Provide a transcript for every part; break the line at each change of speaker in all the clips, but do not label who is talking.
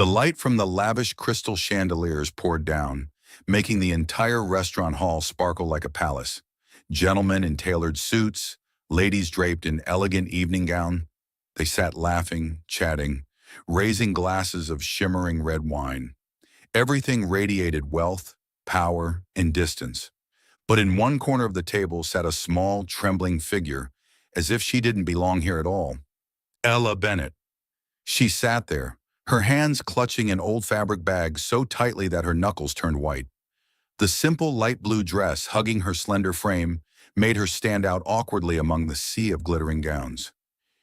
The light from the lavish crystal chandeliers poured down, making the entire restaurant hall sparkle like a palace. Gentlemen in tailored suits, ladies draped in elegant evening gown. They sat laughing, chatting, raising glasses of shimmering red wine. Everything radiated wealth, power, and distance. But in one corner of the table sat a small, trembling figure, as if she didn't belong here at all. Ella Bennett. She sat there, her hands clutching an old fabric bag so tightly that her knuckles turned white. The simple light blue dress hugging her slender frame made her stand out awkwardly among the sea of glittering gowns.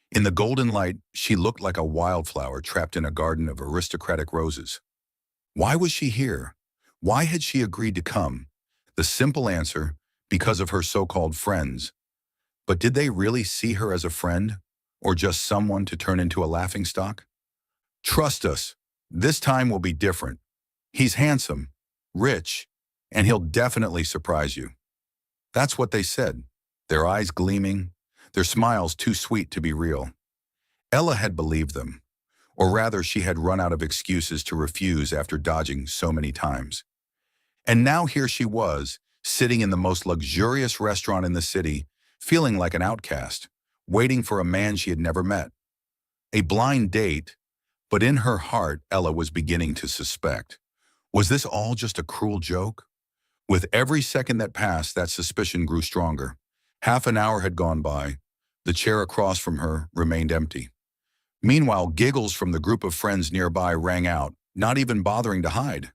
In the golden light, she looked like a wildflower trapped in a garden of aristocratic roses. Why was she here? Why had she agreed to come? The simple answer, because of her so-called friends. But did they really see her as a friend, or just someone to turn into a laughingstock? Trust us, this time will be different. He's handsome, rich, and he'll definitely surprise you. That's what they said, their eyes gleaming, their smiles too sweet to be real. Ella had believed them, or rather she had run out of excuses to refuse after dodging so many times. And now here she was, sitting in the most luxurious restaurant in the city, feeling like an outcast, waiting for a man she had never met. A blind date, but in her heart, Ella was beginning to suspect. Was this all just a cruel joke? With every second that passed, that suspicion grew stronger. Half an hour had gone by. The chair across from her remained empty. Meanwhile, giggles from the group of friends nearby rang out, not even bothering to hide.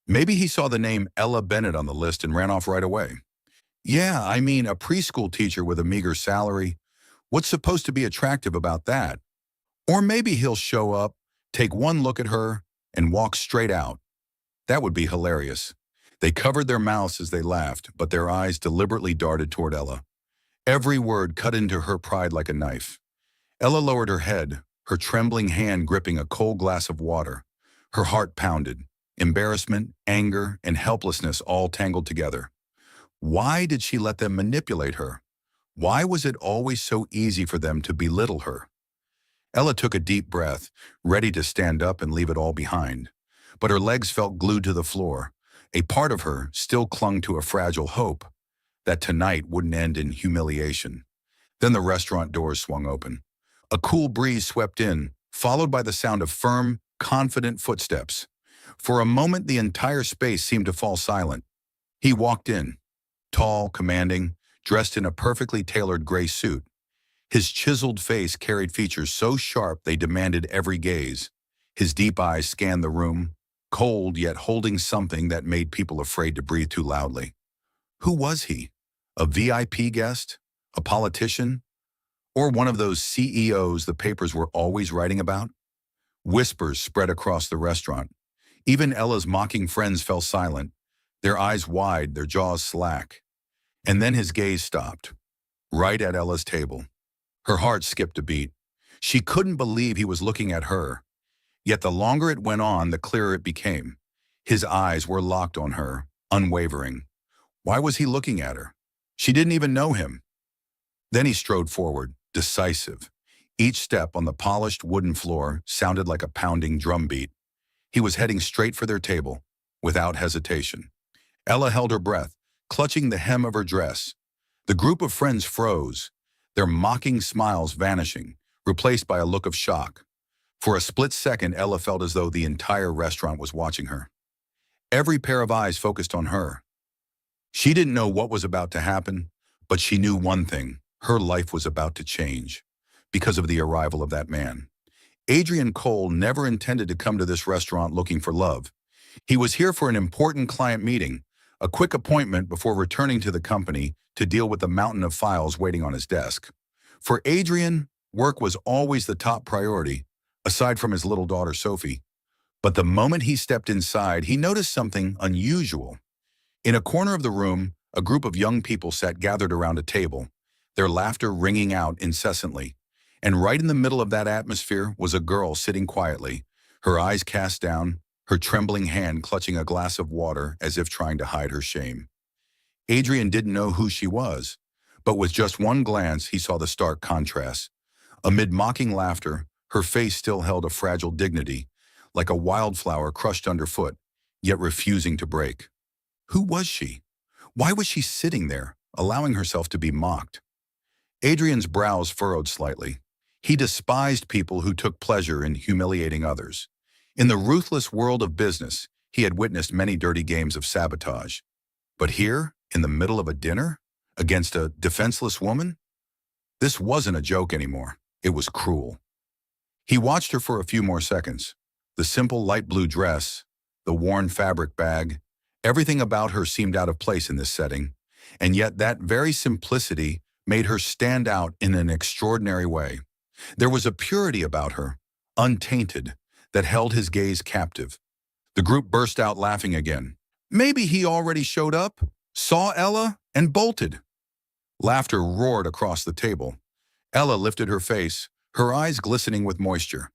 Maybe he saw the name Ella Bennett on the list and ran off right away. Yeah, I mean, a preschool teacher with a meager salary. What's supposed to be attractive about that? Or maybe he'll show up, take one look at her, and walk straight out. That would be hilarious. They covered their mouths as they laughed, but their eyes deliberately darted toward Ella. Every word cut into her pride like a knife. Ella lowered her head, her trembling hand gripping a cold glass of water. Her heart pounded. Embarrassment, anger, and helplessness all tangled together. Why did she let them manipulate her? Why was it always so easy for them to belittle her? Ella took a deep breath, ready to stand up and leave it all behind. But her legs felt glued to the floor. A part of her still clung to a fragile hope that tonight wouldn't end in humiliation. Then the restaurant doors swung open. A cool breeze swept in, followed by the sound of firm, confident footsteps. For a moment, the entire space seemed to fall silent. He walked in, tall, commanding, dressed in a perfectly tailored gray suit. His chiseled face carried features so sharp they demanded every gaze. His deep eyes scanned the room, cold yet holding something that made people afraid to breathe too loudly. Who was he? A VIP guest? A politician? Or one of those CEOs the papers were always writing about? Whispers spread across the restaurant. Even Ella's mocking friends fell silent, their eyes wide, their jaws slack. And then his gaze stopped, right at Ella's table. Her heart skipped a beat. She couldn't believe he was looking at her. Yet the longer it went on, the clearer it became. His eyes were locked on her, unwavering. Why was he looking at her? She didn't even know him. Then he strode forward, decisive. Each step on the polished wooden floor sounded like a pounding drumbeat. He was heading straight for their table, without hesitation. Ella held her breath, clutching the hem of her dress. The group of friends froze, their mocking smiles vanishing, replaced by a look of shock. For a split second, Ella felt as though the entire restaurant was watching her. Every pair of eyes focused on her. She didn't know what was about to happen, but she knew one thing: her life was about to change because of the arrival of that man. Adrian Cole never intended to come to this restaurant looking for love. He was here for an important client meeting, a quick appointment before returning to the company to deal with the mountain of files waiting on his desk. For Adrian, work was always the top priority, aside from his little daughter Sophie. But the moment he stepped inside, he noticed something unusual. In a corner of the room, a group of young people sat gathered around a table, their laughter ringing out incessantly. And right in the middle of that atmosphere was a girl sitting quietly, her eyes cast down, her trembling hand clutching a glass of water as if trying to hide her shame. Adrian didn't know who she was, but with just one glance he saw the stark contrast. Amid mocking laughter, her face still held a fragile dignity, like a wildflower crushed underfoot, yet refusing to break. Who was she? Why was she sitting there, allowing herself to be mocked? Adrian's brows furrowed slightly. He despised people who took pleasure in humiliating others. In the ruthless world of business, he had witnessed many dirty games of sabotage. But here, in the middle of a dinner, against a defenseless woman? This wasn't a joke anymore. It was cruel. He watched her for a few more seconds. The simple light blue dress, the worn fabric bag, everything about her seemed out of place in this setting, and yet that very simplicity made her stand out in an extraordinary way. There was a purity about her, untainted, that held his gaze captive. The group burst out laughing again. Maybe he already showed up, saw Ella, and bolted. Laughter roared across the table. Ella lifted her face, her eyes glistening with moisture.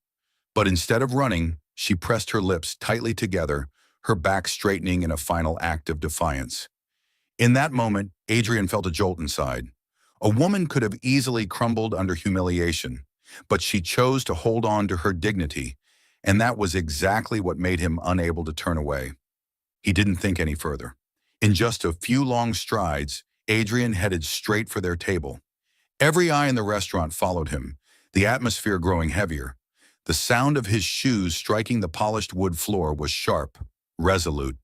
But instead of running, she pressed her lips tightly together, her back straightening in a final act of defiance. In that moment, Adrian felt a jolt inside. A woman could have easily crumbled under humiliation, but she chose to hold on to her dignity, and that was exactly what made him unable to turn away. He didn't think any further. In just a few long strides, Adrian headed straight for their table. Every eye in the restaurant followed him, the atmosphere growing heavier. The sound of his shoes striking the polished wood floor was sharp, resolute.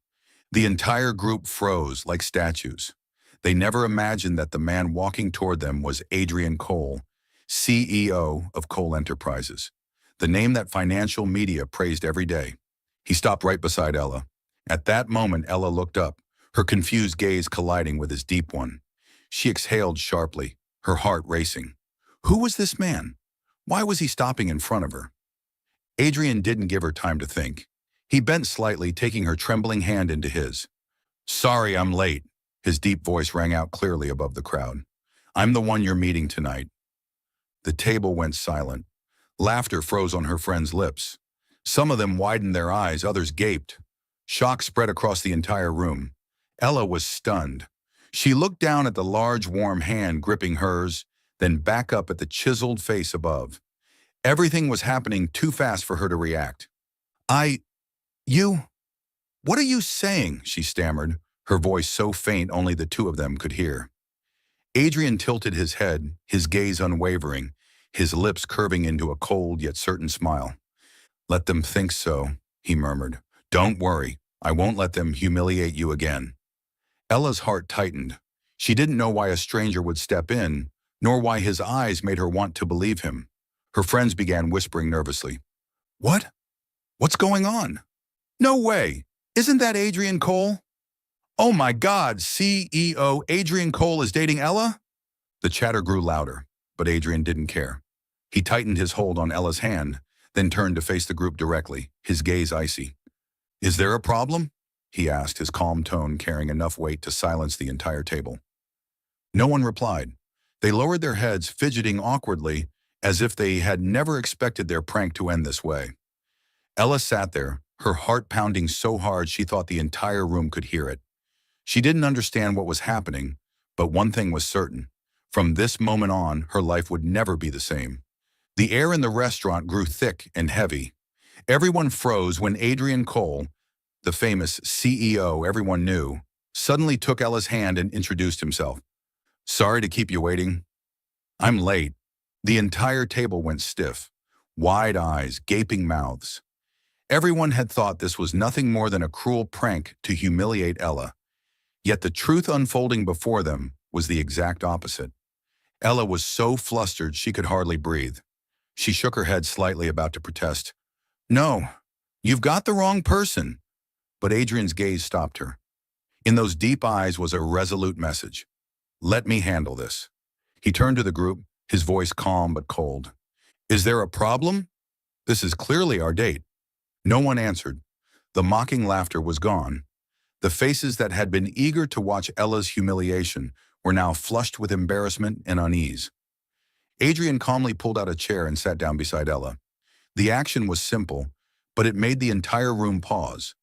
The entire group froze like statues. They never imagined that the man walking toward them was Adrian Cole, CEO of Cole Enterprises, the name that financial media praised every day. He stopped right beside Ella. At that moment, Ella looked up, her confused gaze colliding with his deep one. She exhaled sharply, her heart racing. Who was this man? Why was he stopping in front of her? Adrian didn't give her time to think. He bent slightly, taking her trembling hand into his. Sorry, I'm late. His deep voice rang out clearly above the crowd. I'm the one you're meeting tonight. The table went silent. Laughter froze on her friends' lips. Some of them widened their eyes, others gaped. Shock spread across the entire room. Ella was stunned. She looked down at the large, warm hand gripping hers, then back up at the chiseled face above. Everything was happening too fast for her to react. What are you saying? She stammered, her voice so faint only the two of them could hear. Adrian tilted his head, his gaze unwavering, his lips curving into a cold yet certain smile. Let them think so, he murmured. Don't worry, I won't let them humiliate you again. Ella's heart tightened. She didn't know why a stranger would step in, nor why his eyes made her want to believe him. Her friends began whispering nervously. What? What's going on? No way! Isn't that Adrian Cole? Oh my God, CEO Adrian Cole is dating Ella? The chatter grew louder, but Adrian didn't care. He tightened his hold on Ella's hand, then turned to face the group directly, his gaze icy. Is there a problem? He asked, his calm tone carrying enough weight to silence the entire table. No one replied. They lowered their heads, fidgeting awkwardly, as if they had never expected their prank to end this way. Ella sat there, her heart pounding so hard she thought the entire room could hear it. She didn't understand what was happening, but one thing was certain. From this moment on, her life would never be the same. The air in the restaurant grew thick and heavy. Everyone froze when Adrian Cole, the famous CEO everyone knew, suddenly took Ella's hand and introduced himself. Sorry to keep you waiting. I'm late. The entire table went stiff. Wide eyes, gaping mouths. Everyone had thought this was nothing more than a cruel prank to humiliate Ella. Yet the truth unfolding before them was the exact opposite. Ella was so flustered she could hardly breathe. She shook her head slightly, about to protest. No, you've got the wrong person. But Adrian's gaze stopped her. In those deep eyes was a resolute message. Let me handle this. He turned to the group, his voice calm but cold. Is there a problem? This is clearly our date. No one answered. The mocking laughter was gone. The faces that had been eager to watch Ella's humiliation were now flushed with embarrassment and unease. Adrian calmly pulled out a chair and sat down beside Ella. The action was simple, but it made the entire room pause.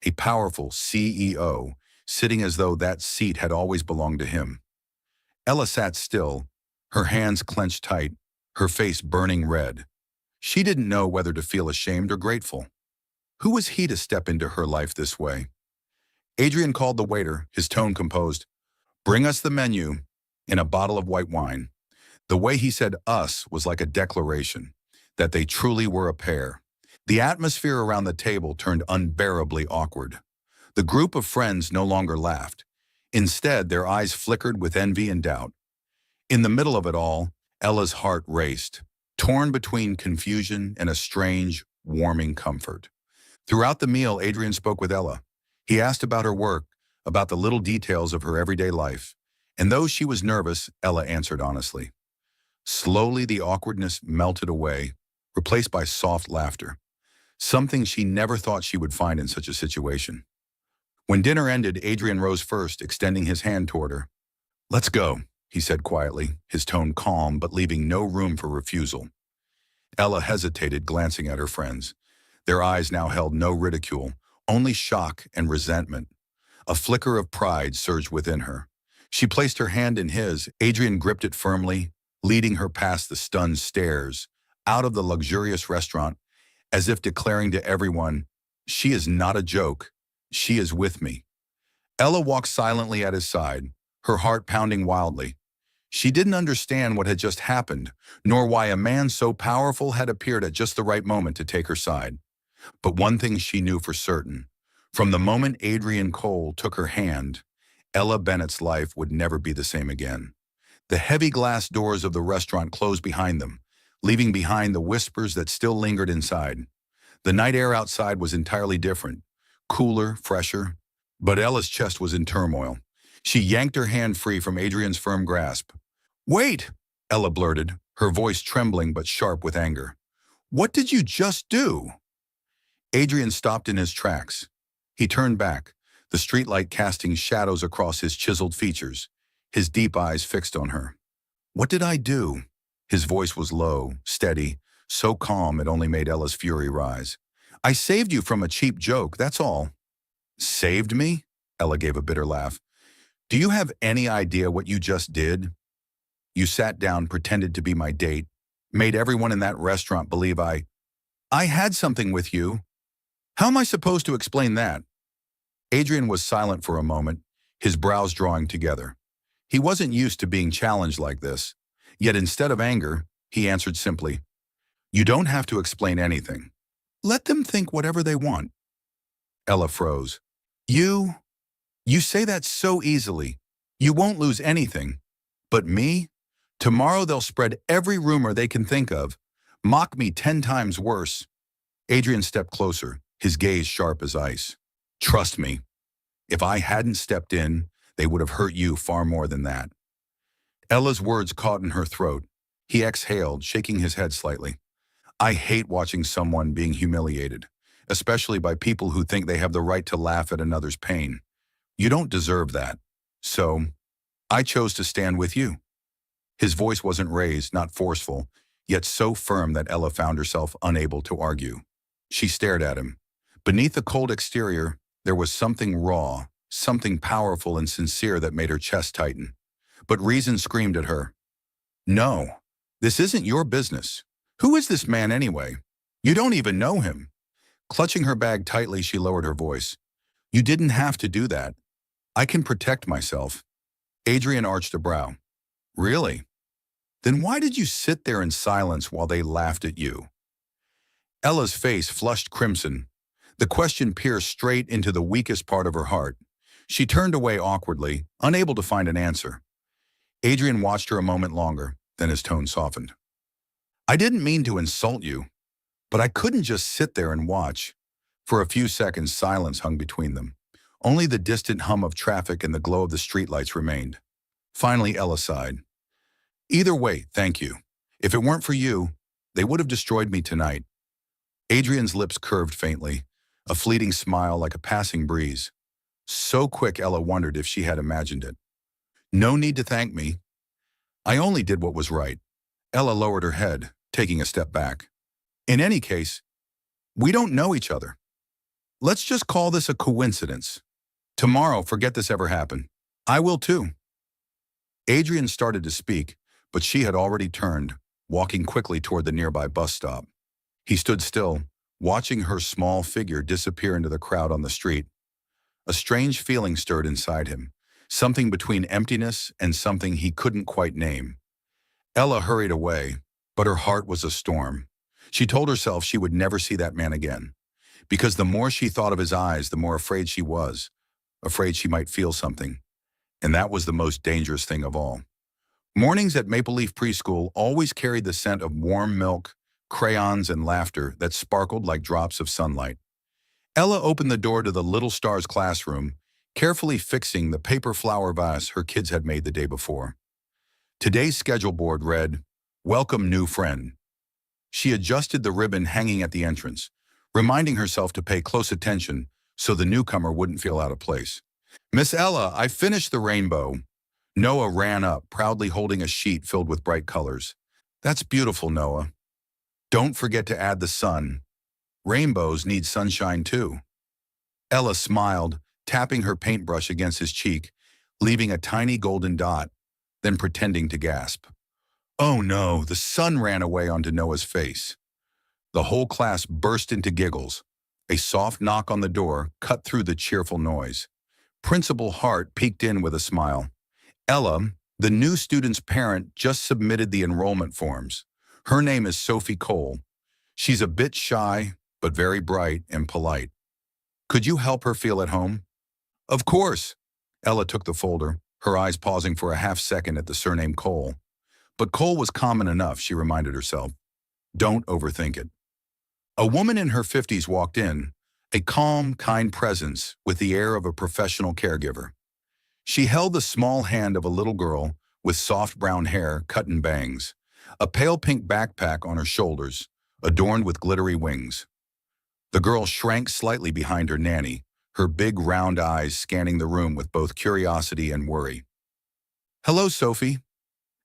A powerful CEO, sitting as though that seat had always belonged to him. Ella sat still, her hands clenched tight, her face burning red. She didn't know whether to feel ashamed or grateful. Who was he to step into her life this way? Adrian called the waiter, his tone composed. Bring us the menu and a bottle of white wine. The way he said us was like a declaration that they truly were a pair. The atmosphere around the table turned unbearably awkward. The group of friends no longer laughed. Instead, their eyes flickered with envy and doubt. In the middle of it all, Ella's heart raced, torn between confusion and a strange, warming comfort. Throughout the meal, Adrian spoke with Ella. He asked about her work, about the little details of her everyday life. And though she was nervous, Ella answered honestly. Slowly, the awkwardness melted away, replaced by soft laughter, something she never thought she would find in such a situation. When dinner ended, Adrian rose first, extending his hand toward her. Let's go, he said quietly, his tone calm but leaving no room for refusal. Ella hesitated, glancing at her friends. Their eyes now held no ridicule, only shock and resentment. A flicker of pride surged within her. She placed her hand in his. Adrian gripped it firmly, leading her past the stunned stares, out of the luxurious restaurant, as if declaring to everyone, she is not a joke, she is with me. Ella walked silently at his side, her heart pounding wildly. She didn't understand what had just happened, nor why a man so powerful had appeared at just the right moment to take her side. But one thing she knew for certain. From the moment Adrian Cole took her hand, Ella Bennett's life would never be the same again. The heavy glass doors of the restaurant closed behind them, leaving behind the whispers that still lingered inside. The night air outside was entirely different, cooler, fresher, but Ella's chest was in turmoil. She yanked her hand free from Adrian's firm grasp. Wait, Ella blurted, her voice trembling but sharp with anger. What did you just do? Adrian stopped in his tracks. He turned back, the streetlight casting shadows across his chiseled features, his deep eyes fixed on her. What did I do? His voice was low, steady, so calm it only made Ella's fury rise. I saved you from a cheap joke, that's all. Saved me? Ella gave a bitter laugh. Do you have any idea what you just did? You sat down, pretended to be my date, made everyone in that restaurant believe I had something with you. How am I supposed to explain that? Adrian was silent for a moment, his brows drawing together. He wasn't used to being challenged like this, yet instead of anger, he answered simply, You don't have to explain anything. Let them think whatever they want. Ella froze. You say that so easily. You won't lose anything. But me? Tomorrow they'll spread every rumor they can think of, mock me 10 times worse. Adrian stepped closer, his gaze sharp as ice. Trust me, if I hadn't stepped in, they would have hurt you far more than that. Ella's words caught in her throat. He exhaled, shaking his head slightly. I hate watching someone being humiliated, especially by people who think they have the right to laugh at another's pain. You don't deserve that. So, I chose to stand with you. His voice wasn't raised, not forceful, yet so firm that Ella found herself unable to argue. She stared at him. Beneath the cold exterior, there was something raw, something powerful and sincere that made her chest tighten. But reason screamed at her. No, this isn't your business. Who is this man anyway? You don't even know him. Clutching her bag tightly, she lowered her voice. You didn't have to do that. I can protect myself. Adrian arched a brow. Really? Then why did you sit there in silence while they laughed at you? Ella's face flushed crimson. The question pierced straight into the weakest part of her heart. She turned away awkwardly, unable to find an answer. Adrian watched her a moment longer, then his tone softened. I didn't mean to insult you, but I couldn't just sit there and watch. For a few seconds, silence hung between them. Only the distant hum of traffic and the glow of the streetlights remained. Finally, Ella sighed. Either way, thank you. If it weren't for you, they would have destroyed me tonight. Adrian's lips curved faintly, a fleeting smile like a passing breeze. So quick, Ella wondered if she had imagined it. No need to thank me. I only did what was right. Ella lowered her head, taking a step back. In any case, we don't know each other. Let's just call this a coincidence. Tomorrow, forget this ever happened. I will too. Adrian started to speak, but she had already turned, walking quickly toward the nearby bus stop. He stood still, watching her small figure disappear into the crowd on the street. A strange feeling stirred inside him, something between emptiness and something he couldn't quite name. Ella hurried away, but her heart was a storm. She told herself she would never see that man again, because the more she thought of his eyes, the more afraid she was, afraid she might feel something. And that was the most dangerous thing of all. Mornings at Maple Leaf Preschool always carried the scent of warm milk, crayons, and laughter that sparkled like drops of sunlight. Ella opened the door to the Little Stars classroom, carefully fixing the paper flower vase her kids had made the day before. Today's schedule board read, "Welcome, new friend." She adjusted the ribbon hanging at the entrance, reminding herself to pay close attention so the newcomer wouldn't feel out of place. "Miss Ella, I finished the rainbow." Noah ran up, proudly holding a sheet filled with bright colors. "That's beautiful, Noah. Don't forget to add the sun. Rainbows need sunshine too." Ella smiled, tapping her paintbrush against his cheek, leaving a tiny golden dot, then pretending to gasp. Oh no, the sun ran away onto Noah's face. The whole class burst into giggles. A soft knock on the door cut through the cheerful noise. Principal Hart peeked in with a smile. "Ella, the new student's parent, just submitted the enrollment forms. Her name is Sophie Cole. She's a bit shy, but very bright and polite. Could you help her feel at home?" "Of course." Ella took the folder, her eyes pausing for a half-second at the surname Cole. But Cole was common enough, she reminded herself. Don't overthink it. A woman in her 50s walked in, a calm, kind presence with the air of a professional caregiver. She held the small hand of a little girl with soft brown hair cut in bangs, a pale pink backpack on her shoulders, adorned with glittery wings. The girl shrank slightly behind her nanny, her big round eyes scanning the room with both curiosity and worry. "Hello, Sophie."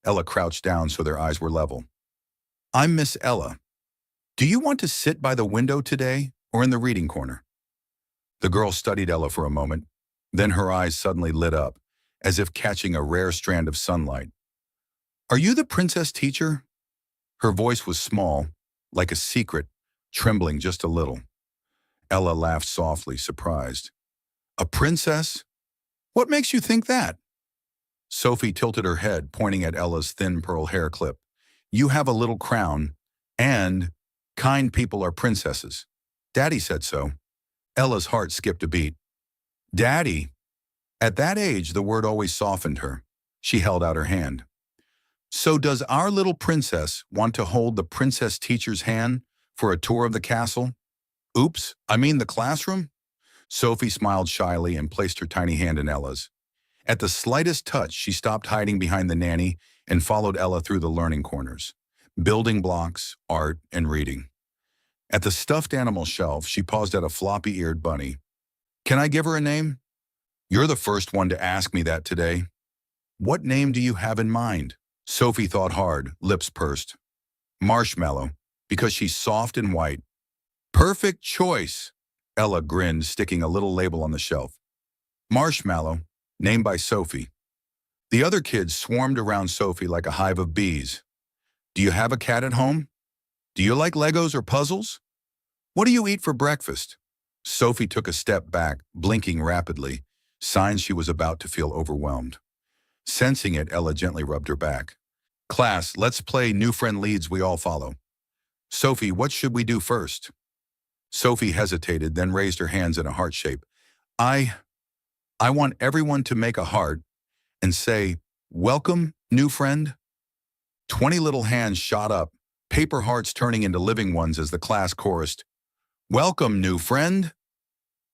Ella crouched down so their eyes were level. "I'm Miss Ella. Do you want to sit by the window today or in the reading corner?" The girl studied Ella for a moment, then her eyes suddenly lit up, as if catching a rare strand of sunlight. "Are you the princess teacher?" Her voice was small, like a secret, trembling just a little. Ella laughed softly, surprised. "A princess? What makes you think that?" Sophie tilted her head, pointing at Ella's thin pearl hair clip. "You have a little crown, and kind people are princesses. Daddy said so." Ella's heart skipped a beat. Daddy? At that age, the word always softened her. She held out her hand. "So does our little princess want to hold the princess teacher's hand for a tour of the castle? Oops, I mean the classroom?" Sophie smiled shyly and placed her tiny hand in Ella's. At the slightest touch, she stopped hiding behind the nanny and followed Ella through the learning corners, building blocks, art, and reading. At the stuffed animal shelf, she paused at a floppy-eared bunny. "Can I give her a name?" "You're the first one to ask me that today." "What name do you have in mind?" Sophie thought hard, lips pursed. "Marshmallow, because she's soft and white." "Perfect choice." Ella grinned, sticking a little label on the shelf. "Marshmallow, named by Sophie." The other kids swarmed around Sophie like a hive of bees. "Do you have a cat at home? Do you like Legos or puzzles? What do you eat for breakfast?" Sophie took a step back, blinking rapidly, signs she was about to feel overwhelmed. Sensing it, Ella gently rubbed her back. "Class, let's play New Friend Leads We All Follow. Sophie, what should we do first?" Sophie hesitated, then raised her hands in a heart shape. I want everyone to make a heart and say, "Welcome, new friend." 20 little hands shot up, paper hearts turning into living ones as the class chorused, "Welcome, new friend."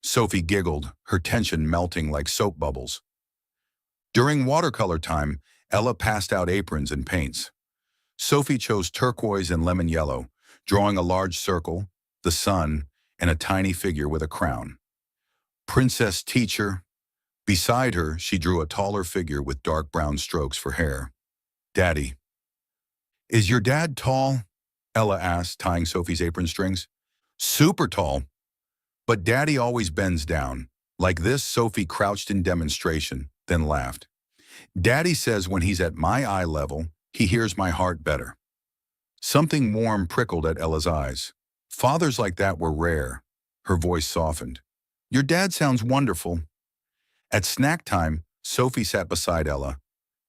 Sophie giggled, her tension melting like soap bubbles. During watercolor time, Ella passed out aprons and paints. Sophie chose turquoise and lemon yellow, drawing a large circle, the sun, and a tiny figure with a crown. Princess teacher. Beside her, she drew a taller figure with dark brown strokes for hair. Daddy. "Is your dad tall?" Ella asked, tying Sophie's apron strings. "Super tall. But Daddy always bends down." Like this, Sophie crouched in demonstration, then laughed. "Daddy says when he's at my eye level, he hears my heart better." Something warm prickled at Ella's eyes. Fathers like that were rare. Her voice softened. Your dad sounds wonderful. At snack time, Sophie sat beside Ella,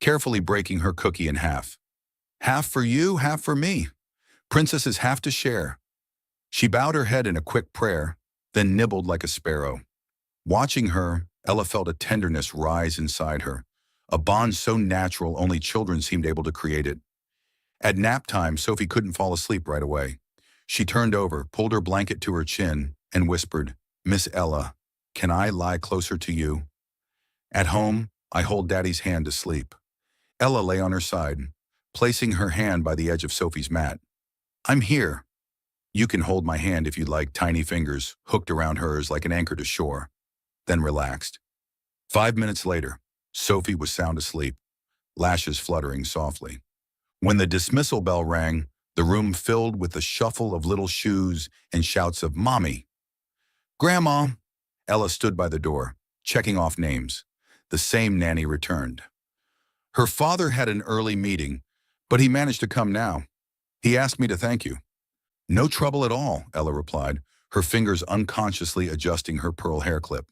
carefully breaking her cookie in half. Half for you, half for me. Princesses have to share. She bowed her head in a quick prayer, then nibbled like a sparrow. Watching her, Ella felt a tenderness rise inside her, a bond so natural only children seemed able to create it. At nap time, Sophie couldn't fall asleep right away. She turned over, pulled her blanket to her chin, and whispered, Miss Ella, can I lie closer to you? At home, I hold Daddy's hand to sleep. Ella lay on her side, placing her hand by the edge of Sophie's mat. I'm here. You can hold my hand if you'd like, tiny fingers hooked around hers like an anchor to shore, then relaxed. 5 minutes later, Sophie was sound asleep, lashes fluttering softly. When the dismissal bell rang, the room filled with the shuffle of little shoes and shouts of Mommy. Grandma! Ella stood by the door, checking off names. The same nanny returned. Her father had an early meeting, but he managed to come now. He asked me to thank you. No trouble at all, Ella replied, her fingers unconsciously adjusting her pearl hair clip.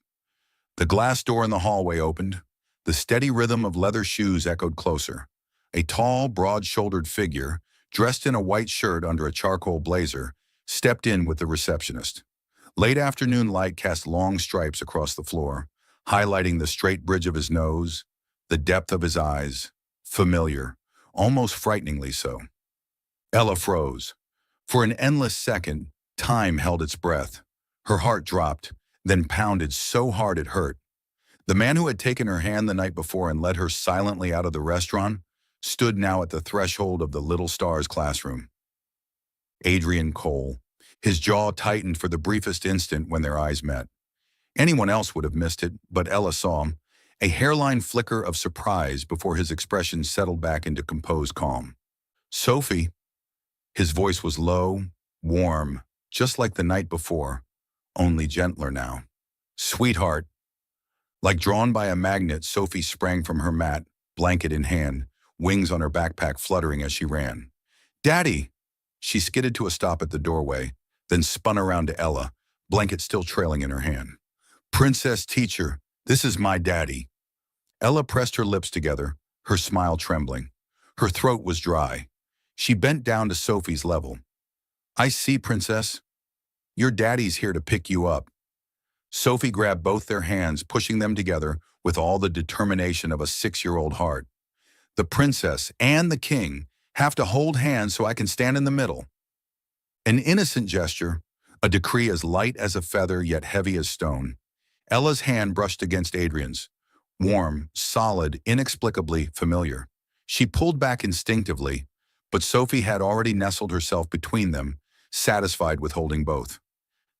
The glass door in the hallway opened. The steady rhythm of leather shoes echoed closer. A tall, broad-shouldered figure, dressed in a white shirt under a charcoal blazer, stepped in with the receptionist. Late afternoon light cast long stripes across the floor, highlighting the straight bridge of his nose, the depth of his eyes, familiar, almost frighteningly so. Ella froze. For an endless second, time held its breath. Her heart dropped, then pounded so hard it hurt. The man who had taken her hand the night before and led her silently out of the restaurant stood now at the threshold of the Little Stars classroom. Adrian Cole. His jaw tightened for the briefest instant when their eyes met. Anyone else would have missed it, but Ella saw him, a hairline flicker of surprise before his expression settled back into composed calm. Sophie. His voice was low, warm, just like the night before, only gentler now. Sweetheart. Like drawn by a magnet, Sophie sprang from her mat, blanket in hand, wings on her backpack fluttering as she ran. Daddy! She skidded to a stop at the doorway, then spun around to Ella, blanket still trailing in her hand. Princess teacher, this is my daddy. Ella pressed her lips together, her smile trembling. Her throat was dry. She bent down to Sophie's level. I see, Princess. Your daddy's here to pick you up. Sophie grabbed both their hands, pushing them together with all the determination of a 6-year-old heart. The princess and the king have to hold hands so I can stand in the middle. An innocent gesture, a decree as light as a feather yet heavy as stone. Ella's hand brushed against Adrian's. Warm, solid, inexplicably familiar. She pulled back instinctively, but Sophie had already nestled herself between them, satisfied with holding both.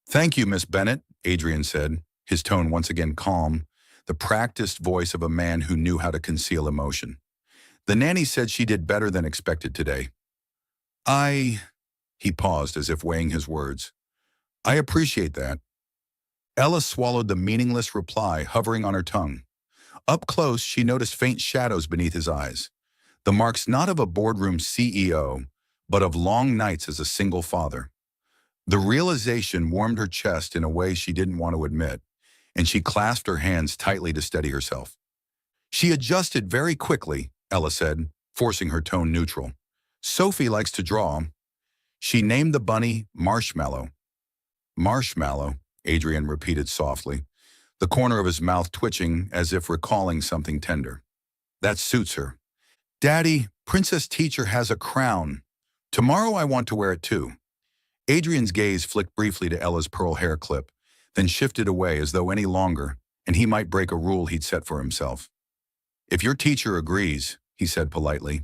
Thank you, Miss Bennett, Adrian said, his tone once again calm, the practiced voice of a man who knew how to conceal emotion. The nanny said she did better than expected today. He paused as if weighing his words. I appreciate that. Ella swallowed the meaningless reply hovering on her tongue. Up close, she noticed faint shadows beneath his eyes. The marks not of a boardroom CEO, but of long nights as a single father. The realization warmed her chest in a way she didn't want to admit, and she clasped her hands tightly to steady herself. She adjusted very quickly, Ella said, forcing her tone neutral. Sophie likes to draw. She named the bunny Marshmallow. Marshmallow, Adrian repeated softly, the corner of his mouth twitching as if recalling something tender. That suits her. Daddy, Princess Teacher has a crown. Tomorrow I want to wear it too. Adrian's gaze flicked briefly to Ella's pearl hair clip, then shifted away as though any longer, and he might break a rule he'd set for himself. If your teacher agrees, he said politely.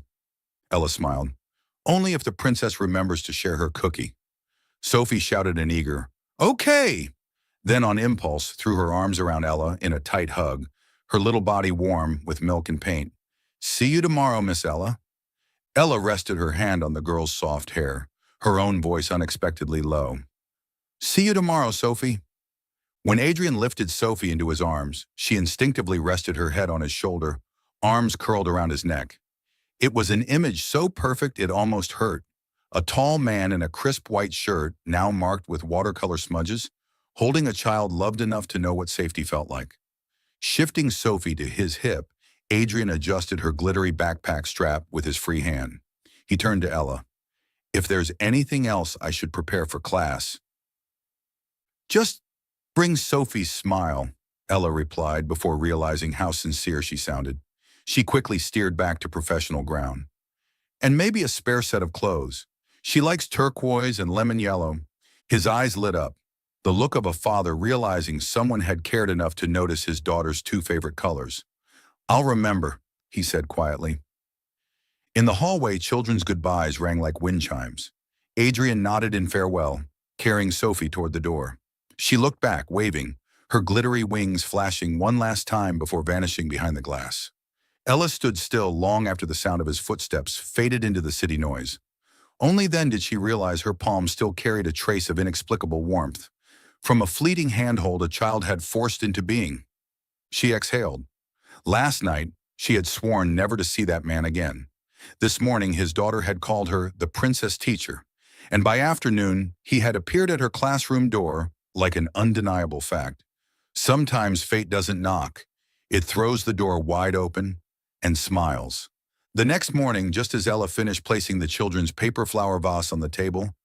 Ella smiled. Only if the princess remembers to share her cookie. Sophie shouted an eager, okay! Then on impulse threw her arms around Ella in a tight hug, her little body warm with milk and paint. See you tomorrow, Miss Ella. Ella rested her hand on the girl's soft hair, her own voice unexpectedly low. See you tomorrow, Sophie. When Adrian lifted Sophie into his arms, she instinctively rested her head on his shoulder, arms curled around his neck. It was an image so perfect it almost hurt, A tall man in a crisp white shirt, now marked with watercolor smudges, holding a child loved enough to know what safety felt like. Shifting Sophie to his hip, Adrian adjusted her glittery backpack strap with his free hand. He turned to Ella. If there's anything else I should prepare for class, just bring Sophie's smile, Ella replied before realizing how sincere she sounded. She quickly steered back to professional ground. And maybe a spare set of clothes. She likes turquoise and lemon yellow. His eyes lit up, the look of a father realizing someone had cared enough to notice his daughter's two favorite colors. I'll remember, he said quietly. In the hallway, children's goodbyes rang like wind chimes. Adrian nodded in farewell, carrying Sophie toward the door. She looked back, waving, her glittery wings flashing one last time before vanishing behind the glass. Ella stood still long after the sound of his footsteps faded into the city noise. Only then did she realize her palm still carried a trace of inexplicable warmth, from a fleeting handhold a child had forced into being. She exhaled. Last night, she had sworn never to see that man again. This morning, his daughter had called her the princess teacher, and by afternoon, he had appeared at her classroom door like an undeniable fact. Sometimes fate doesn't knock. It throws the door wide open and smiles. The next morning, just as Ella finished placing the children's paper flower vase on the table,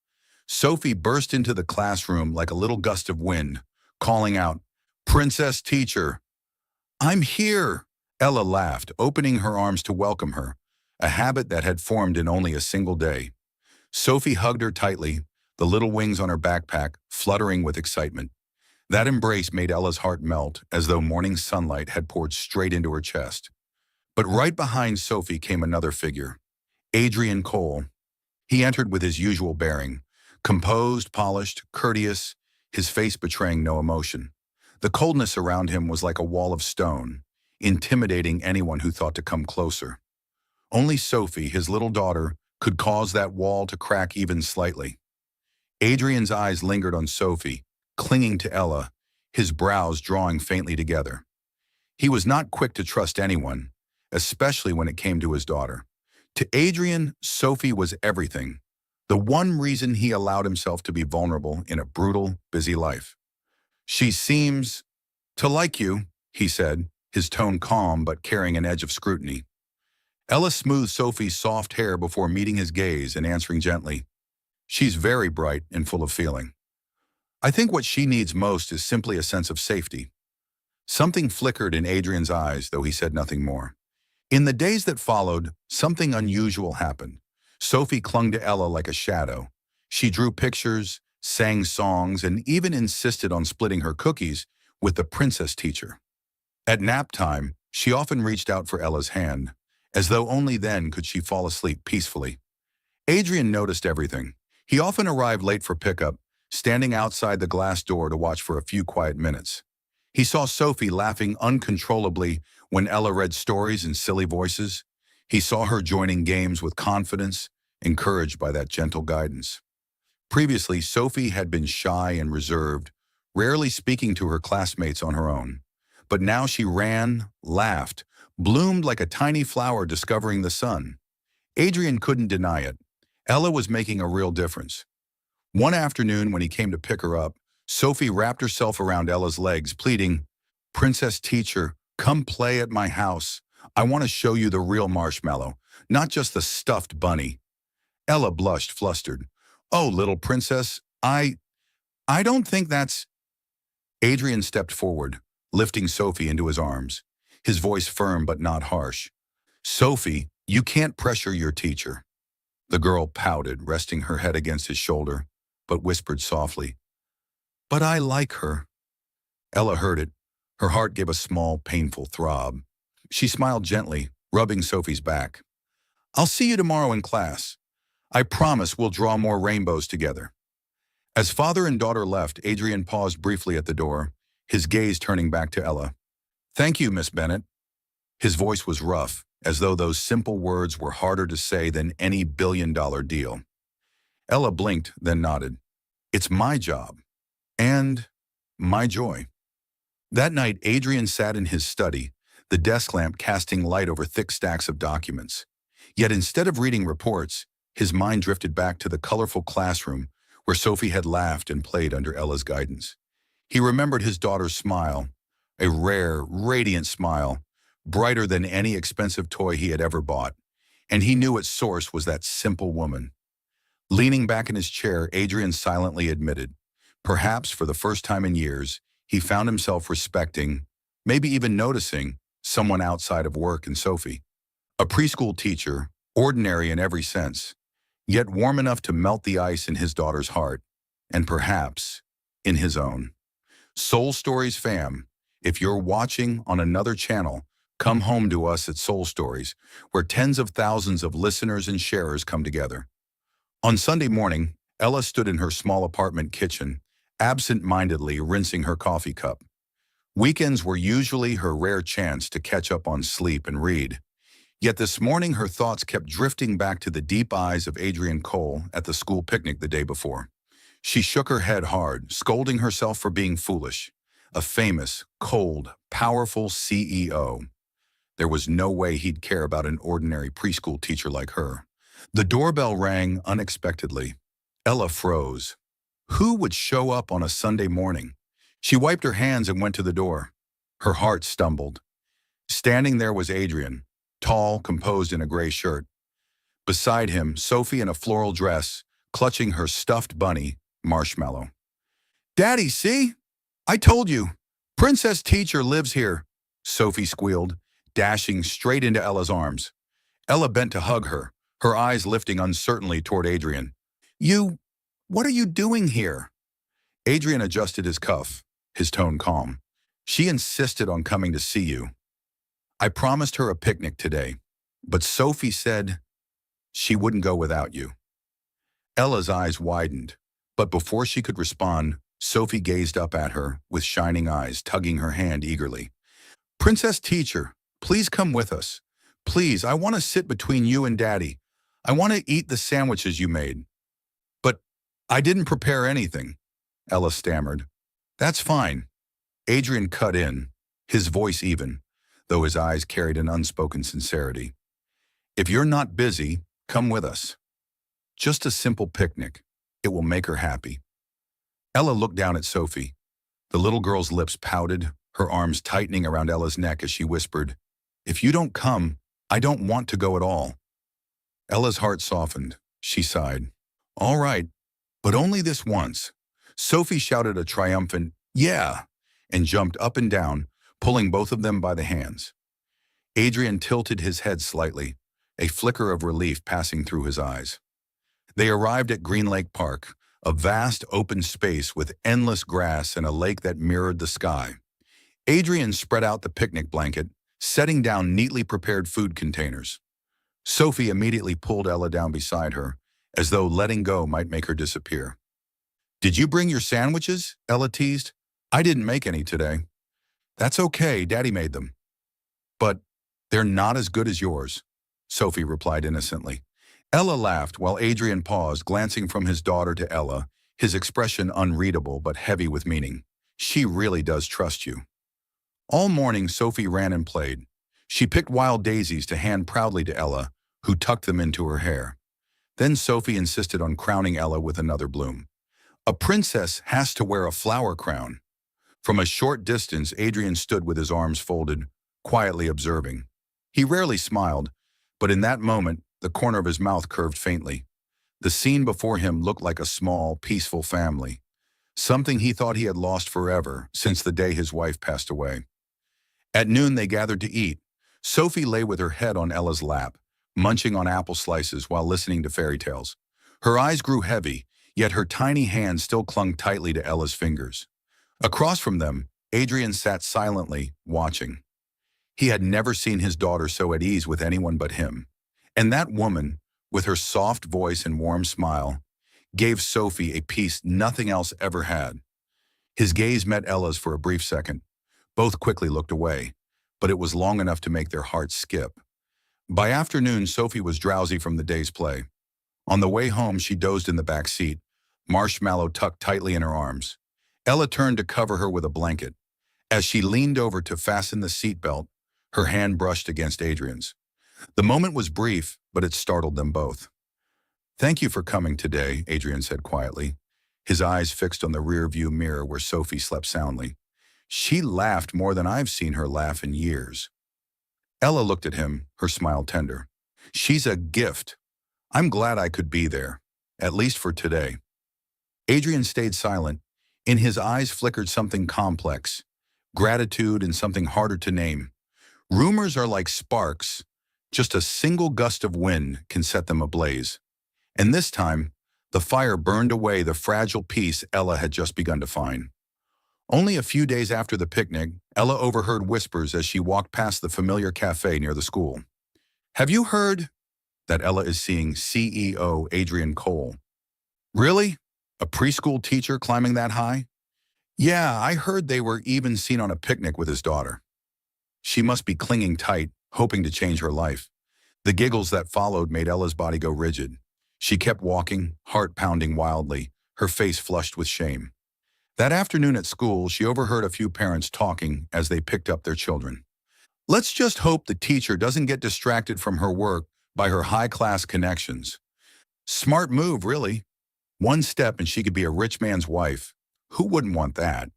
Sophie burst into the classroom like a little gust of wind, calling out, "Princess teacher!" "I'm here!" Ella laughed, opening her arms to welcome her, a habit that had formed in only a single day. Sophie hugged her tightly, the little wings on her backpack fluttering with excitement. That embrace made Ella's heart melt, as though morning sunlight had poured straight into her chest. But right behind Sophie came another figure, Adrian Cole. He entered with his usual bearing, composed, polished, courteous, his face betraying no emotion. The coldness around him was like a wall of stone, intimidating anyone who thought to come closer. Only Sophie, his little daughter, could cause that wall to crack even slightly. Adrian's eyes lingered on Sophie, clinging to Ella, his brows drawing faintly together. He was not quick to trust anyone, especially when it came to his daughter. To Adrian, Sophie was everything, the one reason he allowed himself to be vulnerable in a brutal, busy life. "She seems to like you," he said, his tone calm but carrying an edge of scrutiny. Ella smoothed Sophie's soft hair before meeting his gaze and answering gently, "She's very bright and full of feeling. I think what she needs most is simply a sense of safety." Something flickered in Adrian's eyes, though he said nothing more. In the days that followed, something unusual happened. Sophie clung to Ella like a shadow. She drew pictures, sang songs, and even insisted on splitting her cookies with the princess teacher. At nap time, she often reached out for Ella's hand, as though only then could she fall asleep peacefully. Adrian noticed everything. He often arrived late for pickup, standing outside the glass door to watch for a few quiet minutes. He saw Sophie laughing uncontrollably when Ella read stories in silly voices. He saw her joining games with confidence, encouraged by that gentle guidance. Previously, Sophie had been shy and reserved, rarely speaking to her classmates on her own. But now she ran, laughed, bloomed like a tiny flower discovering the sun. Adrian couldn't deny it. Ella was making a real difference. One afternoon when he came to pick her up, Sophie wrapped herself around Ella's legs, pleading, "Princess teacher, come play at my house. I want to show you the real marshmallow, not just the stuffed bunny." Ella blushed, flustered. "Oh, little princess, I don't think that's—" Adrian stepped forward, lifting Sophie into his arms, his voice firm but not harsh. "Sophie, you can't pressure your teacher." The girl pouted, resting her head against his shoulder, but whispered softly, "But I like her." Ella heard it. Her heart gave a small, painful throb. She smiled gently, rubbing Sophie's back. "I'll see you tomorrow in class. I promise we'll draw more rainbows together." As father and daughter left, Adrian paused briefly at the door, his gaze turning back to Ella. "Thank you, Miss Bennett." His voice was rough, as though those simple words were harder to say than any billion-dollar deal. Ella blinked, then nodded. "It's my job. And my joy." That night, Adrian sat in his study, the desk lamp casting light over thick stacks of documents. Yet instead of reading reports, His mind drifted back to the colorful classroom where Sophie had laughed and played under Ella's guidance. He remembered his daughter's smile, a rare, radiant smile, brighter than any expensive toy he had ever bought, and he knew its source was that simple woman. Leaning back in his chair, Adrian silently admitted, perhaps for the first time in years, he found himself respecting, maybe even noticing, someone outside of work in Sophie. A preschool teacher, ordinary in every sense, yet warm enough to melt the ice in his daughter's heart, and perhaps in his own. Soul Stories fam, if you're watching on another channel, come home to us at Soul Stories, where tens of thousands of listeners and sharers come together. On Sunday morning, Ella stood in her small apartment kitchen, absent-mindedly rinsing her coffee cup. Weekends were usually her rare chance to catch up on sleep and read. Yet this morning her thoughts kept drifting back to the deep eyes of Adrian Cole at the school picnic the day before. She shook her head hard, scolding herself for being foolish. A famous, cold, powerful CEO. There was no way he'd care about an ordinary preschool teacher like her. The doorbell rang unexpectedly. Ella froze. Who would show up on a Sunday morning? She wiped her hands and went to the door. Her heart stumbled. Standing there was Adrian, tall, composed in a gray shirt. Beside him, Sophie in a floral dress, clutching her stuffed bunny, Marshmallow. "Daddy, see? I told you. Princess Teacher lives here," Sophie squealed, dashing straight into Ella's arms. Ella bent to hug her, her eyes lifting uncertainly toward Adrian. What are you doing here?" Adrian adjusted his cuff, his tone calm. "She insisted on coming to see you. I promised her a picnic today, but Sophie said she wouldn't go without you." Ella's eyes widened, but before she could respond, Sophie gazed up at her with shining eyes, tugging her hand eagerly. "Princess Teacher, please come with us. Please, I want to sit between you and Daddy. I want to eat the sandwiches you made." "But I didn't prepare anything," Ella stammered. "That's fine." Adrian cut in, his voice even, though his eyes carried an unspoken sincerity. "If you're not busy, come with us. Just a simple picnic. It will make her happy." Ella looked down at Sophie. The little girl's lips pouted, her arms tightening around Ella's neck as she whispered, "If you don't come, I don't want to go at all." Ella's heart softened. She sighed. "All right, but only this once." Sophie shouted a triumphant, "Yeah!" and jumped up and down, pulling both of them by the hands. Adrian tilted his head slightly, a flicker of relief passing through his eyes. They arrived at Green Lake Park, a vast open space with endless grass and a lake that mirrored the sky. Adrian spread out the picnic blanket, setting down neatly prepared food containers. Sophie immediately pulled Ella down beside her, as though letting go might make her disappear. "Did you bring your sandwiches?" Ella teased. "I didn't make any today." "That's okay, Daddy made them." "But they're not as good as yours," Sophie replied innocently. Ella laughed while Adrian paused, glancing from his daughter to Ella, his expression unreadable but heavy with meaning. "She really does trust you." All morning, Sophie ran and played. She picked wild daisies to hand proudly to Ella, who tucked them into her hair. Then Sophie insisted on crowning Ella with another bloom. "A princess has to wear a flower crown." From a short distance, Adrian stood with his arms folded, quietly observing. He rarely smiled, but in that moment, the corner of his mouth curved faintly. The scene before him looked like a small, peaceful family, something he thought he had lost forever since the day his wife passed away. At noon, they gathered to eat. Sophie lay with her head on Ella's lap, munching on apple slices while listening to fairy tales. Her eyes grew heavy, yet her tiny hand still clung tightly to Ella's fingers. Across from them, Adrian sat silently, watching. He had never seen his daughter so at ease with anyone but him. And that woman, with her soft voice and warm smile, gave Sophie a peace nothing else ever had. His gaze met Ella's for a brief second. Both quickly looked away, but it was long enough to make their hearts skip. By afternoon, Sophie was drowsy from the day's play. On the way home, she dozed in the back seat, Marshmallow tucked tightly in her arms. Ella turned to cover her with a blanket. As she leaned over to fasten the seatbelt, her hand brushed against Adrian's. The moment was brief, but it startled them both. Thank you for coming today, Adrian said quietly, his eyes fixed on the rear-view mirror where Sophie slept soundly. She laughed more than I've seen her laugh in years. Ella looked at him, her smile tender. She's a gift. I'm glad I could be there, at least for today. Adrian stayed silent. In his eyes flickered something complex, gratitude and something harder to name. Rumors are like sparks. Just a single gust of wind can set them ablaze. And this time, the fire burned away the fragile peace Ella had just begun to find. Only a few days after the picnic, Ella overheard whispers as she walked past the familiar cafe near the school. Have you heard that Ella is seeing CEO Adrian Cole? Really? A preschool teacher climbing that high? Yeah, I heard they were even seen on a picnic with his daughter. She must be clinging tight, hoping to change her life. The giggles that followed made Ella's body go rigid. She kept walking, heart pounding wildly, her face flushed with shame. That afternoon at school, she overheard a few parents talking as they picked up their children. Let's just hope the teacher doesn't get distracted from her work by her high-class connections. Smart move, really. One step and she could be a rich man's wife. Who wouldn't want that?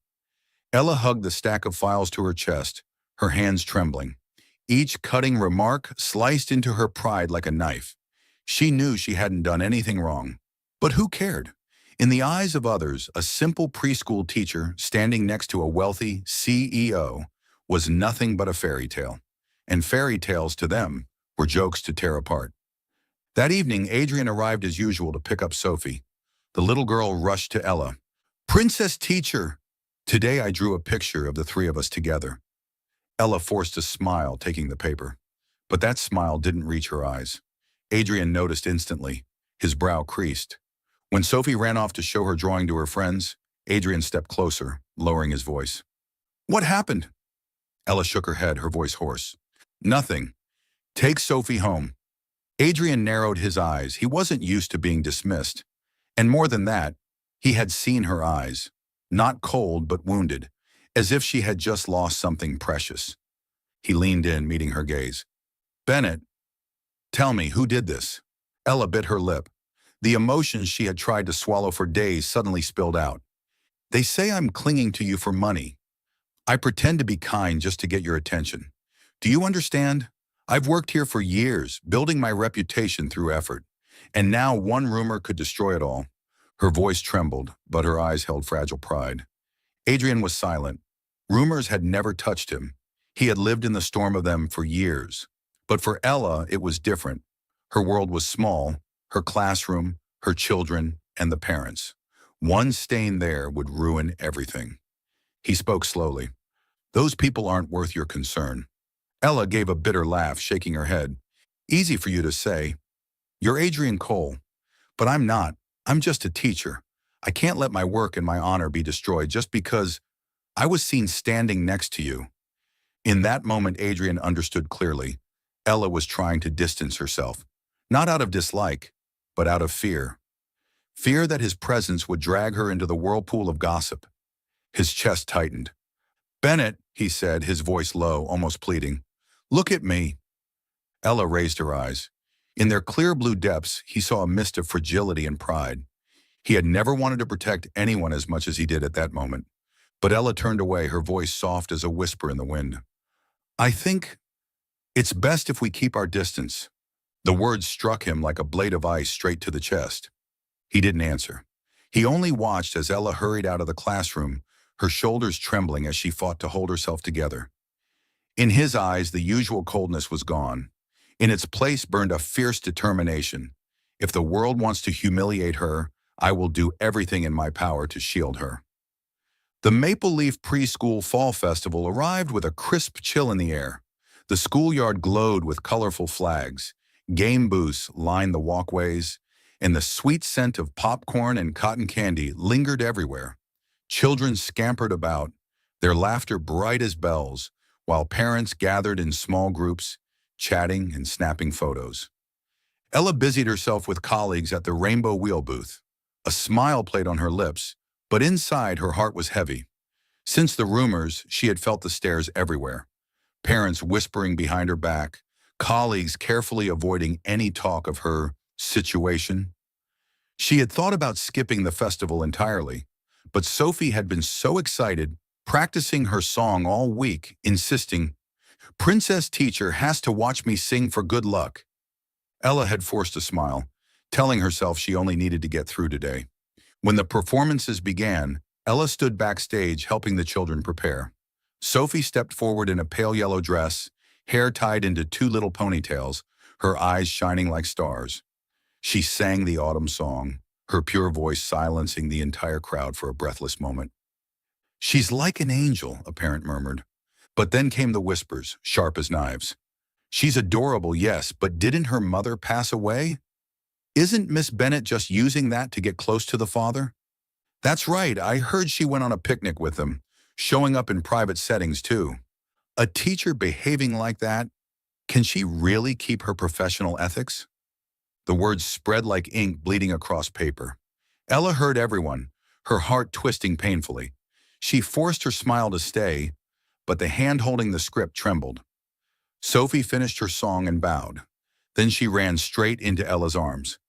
Ella hugged the stack of files to her chest, her hands trembling. Each cutting remark sliced into her pride like a knife. She knew she hadn't done anything wrong. But who cared? In the eyes of others, a simple preschool teacher standing next to a wealthy CEO was nothing but a fairy tale. And fairy tales to them were jokes to tear apart. That evening, Adrian arrived as usual to pick up Sophie. The little girl rushed to Ella. Princess teacher! Today I drew a picture of the three of us together. Ella forced a smile, taking the paper. But that smile didn't reach her eyes. Adrian noticed instantly. His brow creased. When Sophie ran off to show her drawing to her friends, Adrian stepped closer, lowering his voice. What happened? Ella shook her head, her voice hoarse. Nothing. Take Sophie home. Adrian narrowed his eyes. He wasn't used to being dismissed. And more than that, he had seen her eyes. Not cold, but wounded, as if she had just lost something precious. He leaned in, meeting her gaze. Bennett, tell me, who did this? Ella bit her lip. The emotions she had tried to swallow for days suddenly spilled out. They say I'm clinging to you for money. I pretend to be kind just to get your attention. Do you understand? I've worked here for years, building my reputation through effort. And now one rumor could destroy it all. Her voice trembled, but her eyes held fragile pride. Adrian was silent. Rumors had never touched him. He had lived in the storm of them for years. But for Ella, it was different. Her world was small, her classroom, her children, and the parents. One stain there would ruin everything. He spoke slowly. Those people aren't worth your concern. Ella gave a bitter laugh, shaking her head. Easy for you to say. You're Adrian Cole. But I'm not. I'm just a teacher. I can't let my work and my honor be destroyed just because I was seen standing next to you. In that moment, Adrian understood clearly. Ella was trying to distance herself. Not out of dislike, but out of fear. Fear that his presence would drag her into the whirlpool of gossip. His chest tightened. Bennett, he said, his voice low, almost pleading. Look at me. Ella raised her eyes. In their clear blue depths, he saw a mist of fragility and pride. He had never wanted to protect anyone as much as he did at that moment. But Ella turned away, her voice soft as a whisper in the wind. I think it's best if we keep our distance. The words struck him like a blade of ice straight to the chest. He didn't answer. He only watched as Ella hurried out of the classroom, her shoulders trembling as she fought to hold herself together. In his eyes, the usual coldness was gone. In its place burned a fierce determination. If the world wants to humiliate her, I will do everything in my power to shield her. The Maple Leaf Preschool Fall Festival arrived with a crisp chill in the air. The schoolyard glowed with colorful flags. Game booths lined the walkways, and the sweet scent of popcorn and cotton candy lingered everywhere. Children scampered about, their laughter bright as bells, while parents gathered in small groups, chatting and snapping photos. Ella busied herself with colleagues at the Rainbow Wheel booth. A smile played on her lips, but inside her heart was heavy. Since the rumors, she had felt the stares everywhere. Parents whispering behind her back, colleagues carefully avoiding any talk of her situation. She had thought about skipping the festival entirely, but Sophie had been so excited, practicing her song all week, insisting, "Princess teacher has to watch me sing for good luck." Ella had forced a smile, telling herself she only needed to get through today. When the performances began, Ella stood backstage helping the children prepare. Sophie stepped forward in a pale yellow dress, hair tied into two little ponytails, her eyes shining like stars. She sang the autumn song, her pure voice silencing the entire crowd for a breathless moment. "She's like an angel," a parent murmured. But then came the whispers, sharp as knives. "She's adorable, yes, but didn't her mother pass away? Isn't Miss Bennet just using that to get close to the father?" "That's right, I heard she went on a picnic with them, showing up in private settings too." A teacher behaving like that, can she really keep her professional ethics? The words spread like ink bleeding across paper. Ella heard everyone, her heart twisting painfully. She forced her smile to stay, but the hand holding the script trembled. Sophie finished her song and bowed. Then she ran straight into Ella's arms.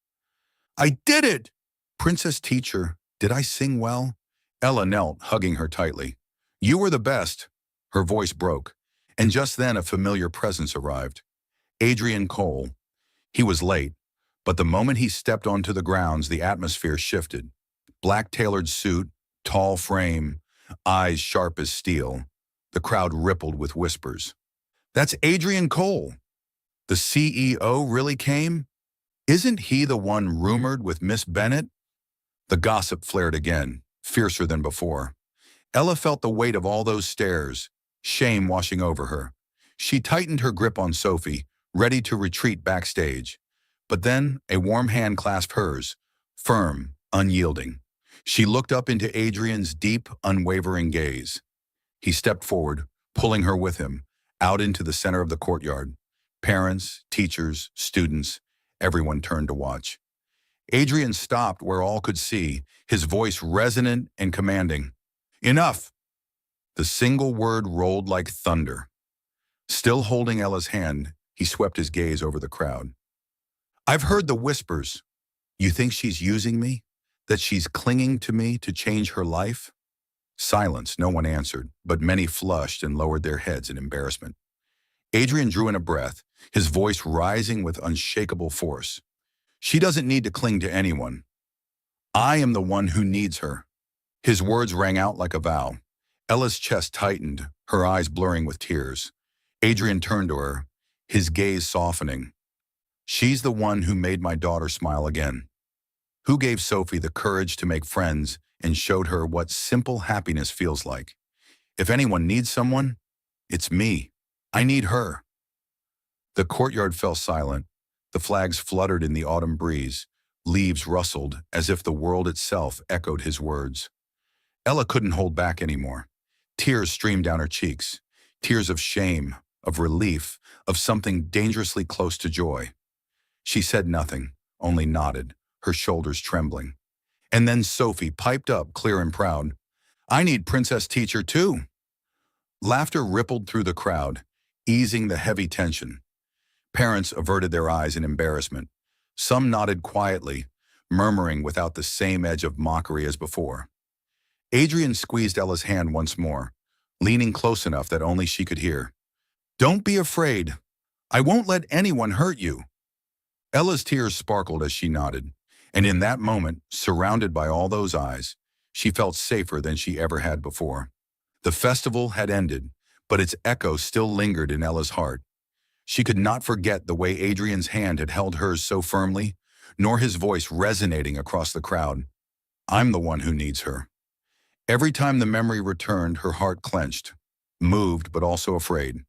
"I did it! Princess teacher, did I sing well?" Ella knelt, hugging her tightly. "You were the best." Her voice broke, and just then a familiar presence arrived. Adrian Cole. He was late, but the moment he stepped onto the grounds, the atmosphere shifted. Black tailored suit, tall frame, eyes sharp as steel. The crowd rippled with whispers. "That's Adrian Cole. The CEO really came? Isn't he the one rumored with Miss Bennet?" The gossip flared again, fiercer than before. Ella felt the weight of all those stares, shame washing over her. She tightened her grip on Sophie, ready to retreat backstage. But then a warm hand clasped hers, firm, unyielding. She looked up into Adrian's deep, unwavering gaze. He stepped forward, pulling her with him, out into the center of the courtyard. Parents, teachers, students, everyone turned to watch. Adrian stopped where all could see, his voice resonant and commanding. "Enough!" The single word rolled like thunder. Still holding Ella's hand, he swept his gaze over the crowd. "I've heard the whispers. You think she's using me? That she's clinging to me to change her life?" Silence, no one answered, but many flushed and lowered their heads in embarrassment. Adrian drew in a breath, his voice rising with unshakable force. "She doesn't need to cling to anyone. I am the one who needs her." His words rang out like a vow. Ella's chest tightened, her eyes blurring with tears. Adrian turned to her, his gaze softening. "She's the one who made my daughter smile again. Who gave Sophie the courage to make friends and showed her what simple happiness feels like. If anyone needs someone, it's me. I need her." The courtyard fell silent. The flags fluttered in the autumn breeze. Leaves rustled as if the world itself echoed his words. Ella couldn't hold back anymore. Tears streamed down her cheeks. Tears of shame, of relief, of something dangerously close to joy. She said nothing, only nodded, her shoulders trembling. And then Sophie piped up, clear and proud. "I need Princess Teacher too." Laughter rippled through the crowd, easing the heavy tension. Parents averted their eyes in embarrassment. Some nodded quietly, murmuring without the same edge of mockery as before. Adrian squeezed Ella's hand once more, leaning close enough that only she could hear. "Don't be afraid. I won't let anyone hurt you." Ella's tears sparkled as she nodded, and in that moment, surrounded by all those eyes, she felt safer than she ever had before. The festival had ended, but its echo still lingered in Ella's heart. She could not forget the way Adrian's hand had held hers so firmly, nor his voice resonating across the crowd. "I'm the one who needs her." Every time the memory returned, her heart clenched, moved but also afraid.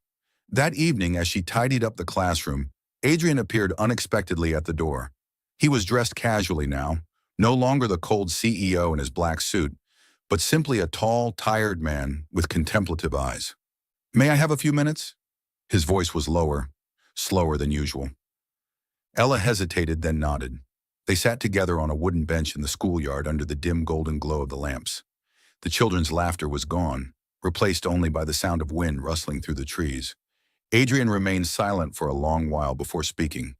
That evening, as she tidied up the classroom, Adrian appeared unexpectedly at the door. He was dressed casually now, no longer the cold CEO in his black suit, but simply a tall, tired man with contemplative eyes. "May I have a few minutes?" His voice was lower, slower than usual. Ella hesitated, then nodded. They sat together on a wooden bench in the schoolyard under the dim golden glow of the lamps. The children's laughter was gone, replaced only by the sound of wind rustling through the trees. Adrian remained silent for a long while before speaking.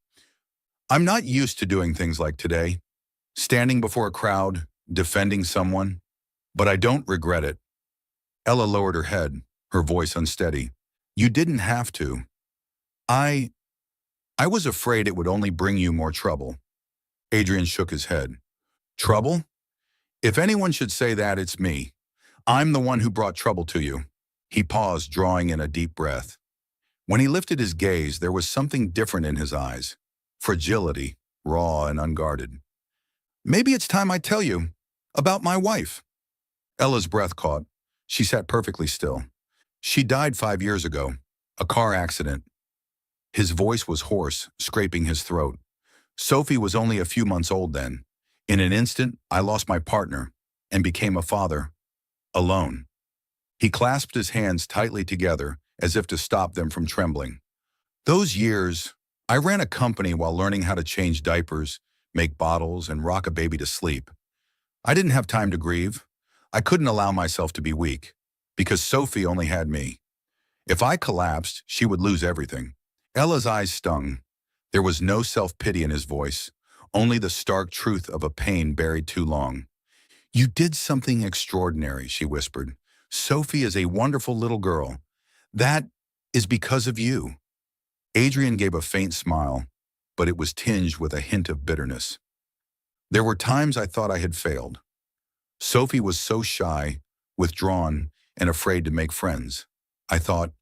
"I'm not used to doing things like today. Standing before a crowd, defending someone. But I don't regret it. Ella lowered her head, her voice unsteady. You didn't have to. I... I was afraid it would only bring you more trouble. Adrian shook his head. Trouble? If anyone should say that, it's me. I'm the one who brought trouble to you. He paused, drawing in a deep breath. When he lifted his gaze, there was something different in his eyes. Fragility, raw and unguarded. Maybe it's time I tell you about my wife. Ella's breath caught. She sat perfectly still. She died 5 years ago. A car accident. His voice was hoarse, scraping his throat. Sophie was only a few months old then. In an instant, I lost my partner and became a father, alone. He clasped his hands tightly together as if to stop them from trembling. Those years, I ran a company while learning how to change diapers, make bottles, and rock a baby to sleep. I didn't have time to grieve. I couldn't allow myself to be weak, because Sophie only had me. If I collapsed, she would lose everything. Ella's eyes stung. There was no self-pity in his voice, only the stark truth of a pain buried too long. You did something extraordinary, she whispered. Sophie is a wonderful little girl. That is because of you. Adrian gave a faint smile, but it was tinged with a hint of bitterness. There were times I thought I had failed. Sophie was so shy, withdrawn, and afraid to make friends. I thought,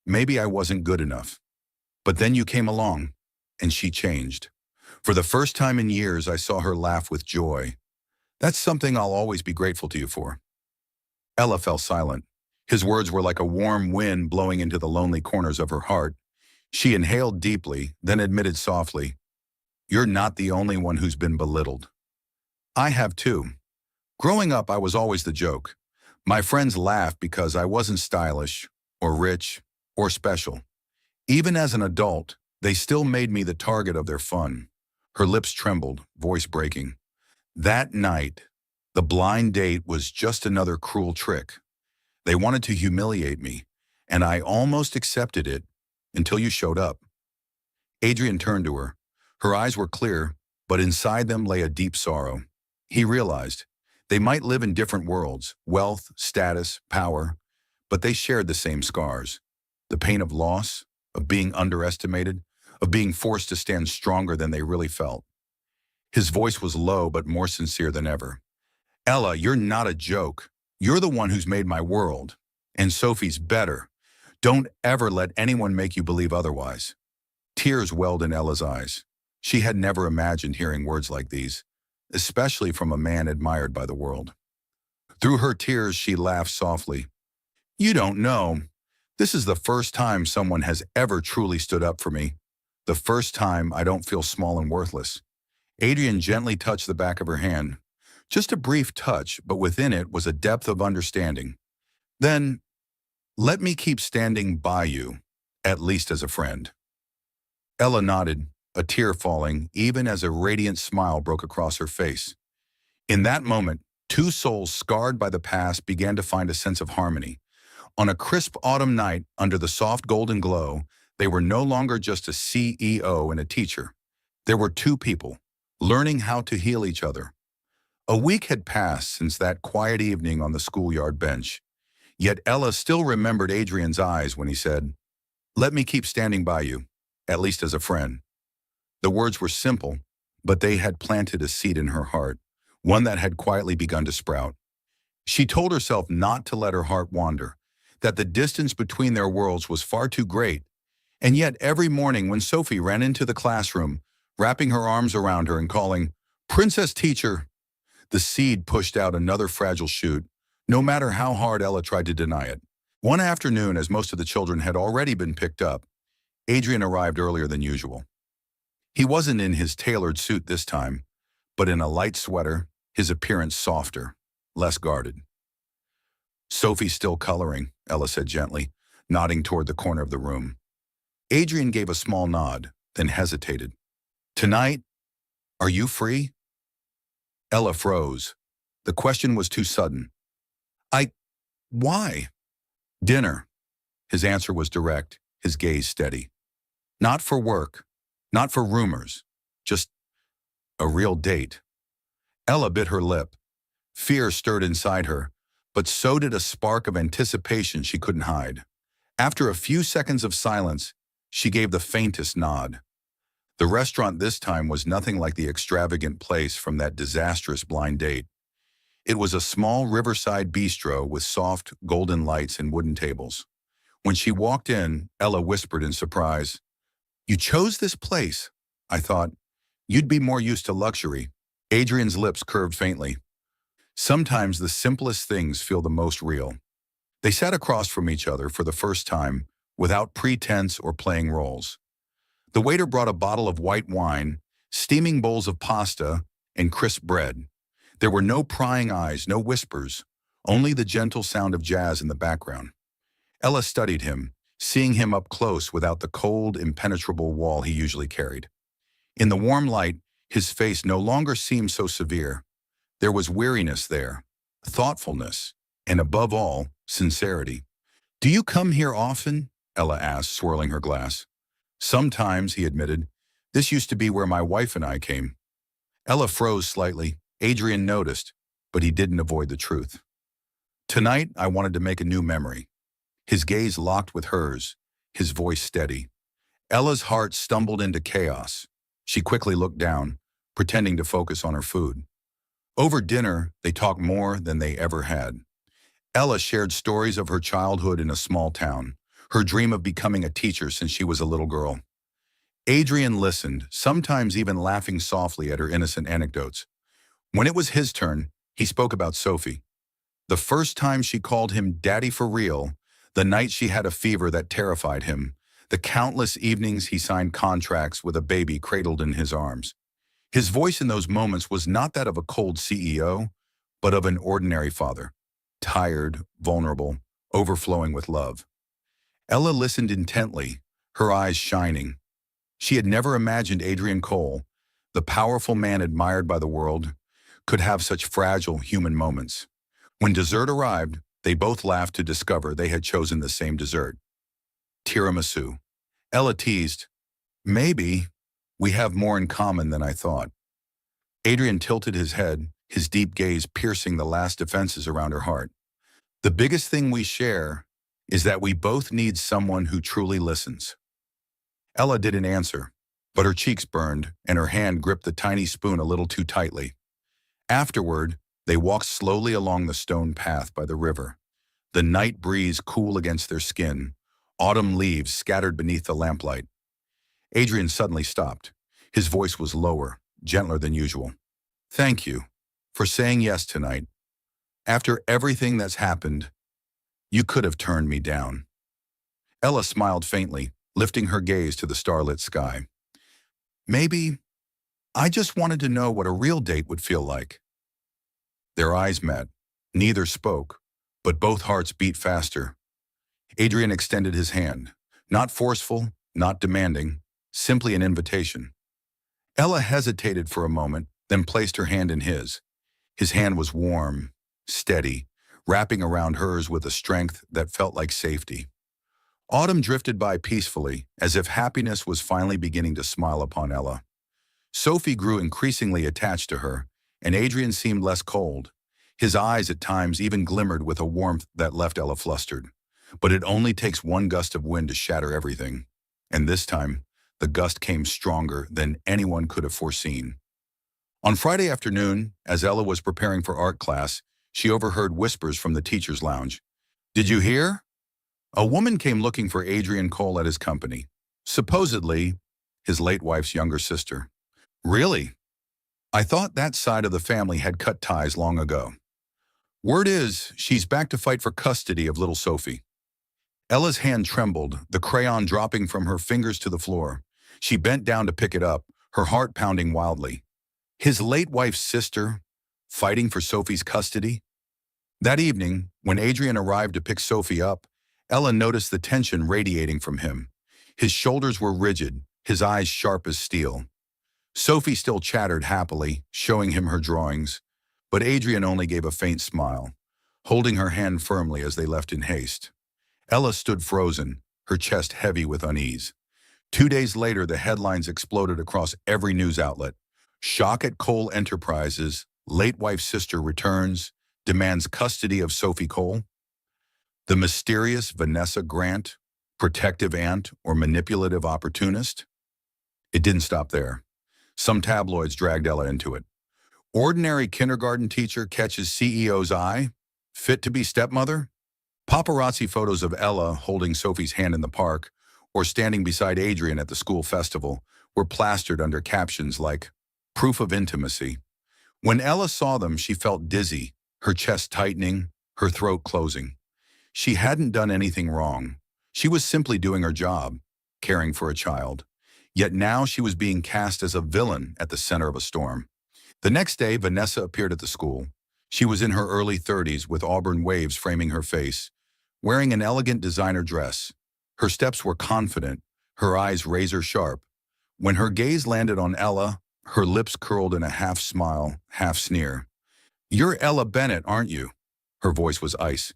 maybe I wasn't good enough. But then you came along, and she changed. For the first time in years, I saw her laugh with joy. That's something I'll always be grateful to you for. Ella fell silent. His words were like a warm wind blowing into the lonely corners of her heart. She inhaled deeply, then admitted softly, You're not the only one who's been belittled. I have too. Growing up, I was always the joke. My friends laughed because I wasn't stylish, or rich, or special. Even as an adult, they still made me the target of their fun. Her lips trembled, voice breaking. That night, the blind date was just another cruel trick. They wanted to humiliate me, and I almost accepted it until you showed up. Adrian turned to her. Her eyes were clear, but inside them lay a deep sorrow. He realized they might live in different worlds, wealth, status, power, but they shared the same scars. The pain of loss, of being underestimated, of being forced to stand stronger than they really felt. His voice was low but more sincere than ever. Ella, you're not a joke. You're the one who's made my world. And Sophie's better. Don't ever let anyone make you believe otherwise. Tears welled in Ella's eyes. She had never imagined hearing words like these, especially from a man admired by the world. Through her tears, she laughed softly. You don't know. This is the first time someone has ever truly stood up for me. The first time I don't feel small and worthless. Adrian gently touched the back of her hand. Just a brief touch, but within it was a depth of understanding. Then, let me keep standing by you, at least as a friend. Ella nodded, a tear falling, even as a radiant smile broke across her face. In that moment, two souls scarred by the past began to find a sense of harmony. On a crisp autumn night, under the soft golden glow, they were no longer just a CEO and a teacher. There were two people, learning how to heal each other. A week had passed since that quiet evening on the schoolyard bench. Yet Ella still remembered Adrian's eyes when he said, Let me keep standing by you, at least as a friend. The words were simple, but they had planted a seed in her heart, one that had quietly begun to sprout. She told herself not to let her heart wander, that the distance between their worlds was far too great. And yet every morning when Sophie ran into the classroom, wrapping her arms around her and calling, Princess Teacher, the seed pushed out another fragile shoot, no matter how hard Ella tried to deny it. One afternoon, as most of the children had already been picked up, Adrian arrived earlier than usual. He wasn't in his tailored suit this time, but in a light sweater, his appearance softer, less guarded. Sophie's still coloring, Ella said gently, nodding toward the corner of the room. Adrian gave a small nod, then hesitated. Tonight, are you free? Ella froze. The question was too sudden. Why? Dinner. His answer was direct, his gaze steady. Not for work, not for rumors, just a real date. Ella bit her lip. Fear stirred inside her, but so did a spark of anticipation she couldn't hide. After a few seconds of silence, she gave the faintest nod. The restaurant this time was nothing like the extravagant place from that disastrous blind date. It was a small riverside bistro with soft, golden lights and wooden tables. When she walked in, Ella whispered in surprise, "You chose this place. I thought you'd be more used to luxury." Adrian's lips curved faintly. Sometimes the simplest things feel the most real. They sat across from each other for the first time, without pretense or playing roles. The waiter brought a bottle of white wine, steaming bowls of pasta, and crisp bread. There were no prying eyes, no whispers, only the gentle sound of jazz in the background. Ella studied him, seeing him up close without the cold, impenetrable wall he usually carried. In the warm light, his face no longer seemed so severe. There was weariness there, thoughtfulness, and above all, sincerity. "Do you come here often?" Ella asked, swirling her glass. "Sometimes," he admitted. "This used to be where my wife and I came." Ella froze slightly. Adrian noticed, but he didn't avoid the truth. "Tonight, I wanted to make a new memory." His gaze locked with hers, his voice steady. Ella's heart stumbled into chaos. She quickly looked down, pretending to focus on her food. Over dinner, they talked more than they ever had. Ella shared stories of her childhood in a small town, her dream of becoming a teacher since she was a little girl. Adrian listened, sometimes even laughing softly at her innocent anecdotes. When it was his turn, he spoke about Sophie. The first time she called him daddy for real, the night she had a fever that terrified him, the countless evenings he signed contracts with a baby cradled in his arms. His voice in those moments was not that of a cold CEO, but of an ordinary father, tired, vulnerable, overflowing with love. Ella listened intently, her eyes shining. She had never imagined Adrian Cole, the powerful man admired by the world, could have such fragile human moments. When dessert arrived, they both laughed to discover they had chosen the same dessert. Tiramisu. Ella teased, "Maybe we have more in common than I thought." Adrian tilted his head, his deep gaze piercing the last defenses around her heart. "The biggest thing we share is that we both need someone who truly listens." Ella didn't answer, but her cheeks burned and her hand gripped the tiny spoon a little too tightly. Afterward, they walked slowly along the stone path by the river. The night breeze cool against their skin, autumn leaves scattered beneath the lamplight. Adrian suddenly stopped. His voice was lower, gentler than usual. "Thank you for saying yes tonight. After everything that's happened, you could have turned me down." Ella smiled faintly, lifting her gaze to the starlit sky. "Maybe I just wanted to know what a real date would feel like." Their eyes met. Neither spoke, but both hearts beat faster. Adrian extended his hand, not forceful, not demanding, simply an invitation. Ella hesitated for a moment, then placed her hand in his. His hand was warm, steady, wrapping around hers with a strength that felt like safety. Autumn drifted by peacefully, as if happiness was finally beginning to smile upon Ella. Sophie grew increasingly attached to her, and Adrian seemed less cold. His eyes at times even glimmered with a warmth that left Ella flustered. But it only takes one gust of wind to shatter everything. And this time, the gust came stronger than anyone could have foreseen. On Friday afternoon, as Ella was preparing for art class, she overheard whispers from the teacher's lounge. "Did you hear? A woman came looking for Adrian Cole at his company. Supposedly, his late wife's younger sister." "Really? I thought that side of the family had cut ties long ago." "Word is, she's back to fight for custody of little Sophie." Ella's hand trembled, the crayon dropping from her fingers to the floor. She bent down to pick it up, her heart pounding wildly. His late wife's sister, fighting for Sophie's custody? That evening, when Adrian arrived to pick Sophie up, Ella noticed the tension radiating from him. His shoulders were rigid, his eyes sharp as steel. Sophie still chattered happily, showing him her drawings, but Adrian only gave a faint smile, holding her hand firmly as they left in haste. Ella stood frozen, her chest heavy with unease. 2 days later, the headlines exploded across every news outlet. "Shock at Cole Enterprises, Late wife's sister returns, demands custody of Sophie Cole. The mysterious Vanessa Grant, protective aunt or manipulative opportunist? It didn't stop there. Some tabloids dragged Ella into it. Ordinary kindergarten teacher catches CEO's eye, fit to be stepmother? Paparazzi photos of Ella holding Sophie's hand in the park or standing beside Adrian at the school festival were plastered under captions like, proof of intimacy. When Ella saw them, she felt dizzy, her chest tightening, her throat closing. She hadn't done anything wrong. She was simply doing her job, caring for a child. Yet now she was being cast as a villain at the center of a storm. The next day, Vanessa appeared at the school. She was in her early 30s with auburn waves framing her face, wearing an elegant designer dress. Her steps were confident, her eyes razor sharp. When her gaze landed on Ella, her lips curled in a half smile, half sneer. "You're Ella Bennett, aren't you?" Her voice was ice.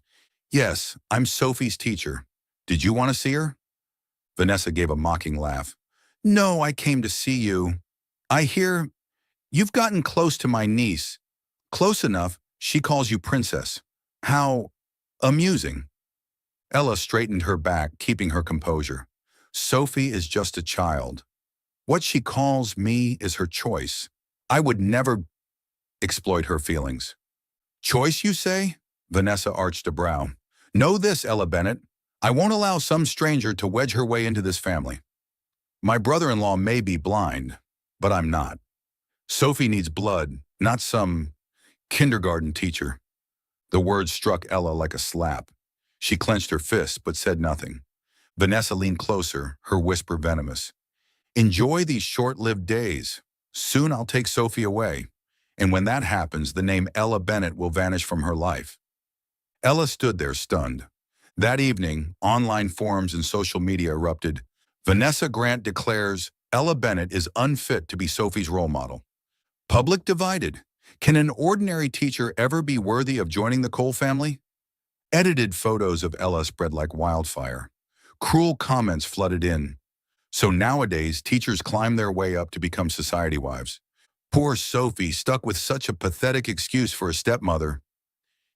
"Yes, I'm Sophie's teacher. Did you want to see her?" Vanessa gave a mocking laugh. "No, I came to see you. I hear you've gotten close to my niece. Close enough, she calls you princess. How amusing." Ella straightened her back, keeping her composure. "Sophie is just a child. What she calls me is her choice. I would never exploit her feelings." "Choice, you say?" Vanessa arched a brow. "Know this, Ella Bennett. I won't allow some stranger to wedge her way into this family. My brother-in-law may be blind, but I'm not. Sophie needs blood, not some kindergarten teacher." The words struck Ella like a slap. She clenched her fists but said nothing. Vanessa leaned closer, her whisper venomous. "Enjoy these short-lived days. Soon I'll take Sophie away. And when that happens, the name Ella Bennett will vanish from her life." Ella stood there stunned. That evening, online forums and social media erupted. Vanessa Grant declares Ella Bennett is unfit to be Sophie's role model. Public divided. Can an ordinary teacher ever be worthy of joining the Cole family? Edited photos of Ella spread like wildfire. Cruel comments flooded in. So nowadays, teachers climb their way up to become society wives. Poor Sophie, stuck with such a pathetic excuse for a stepmother.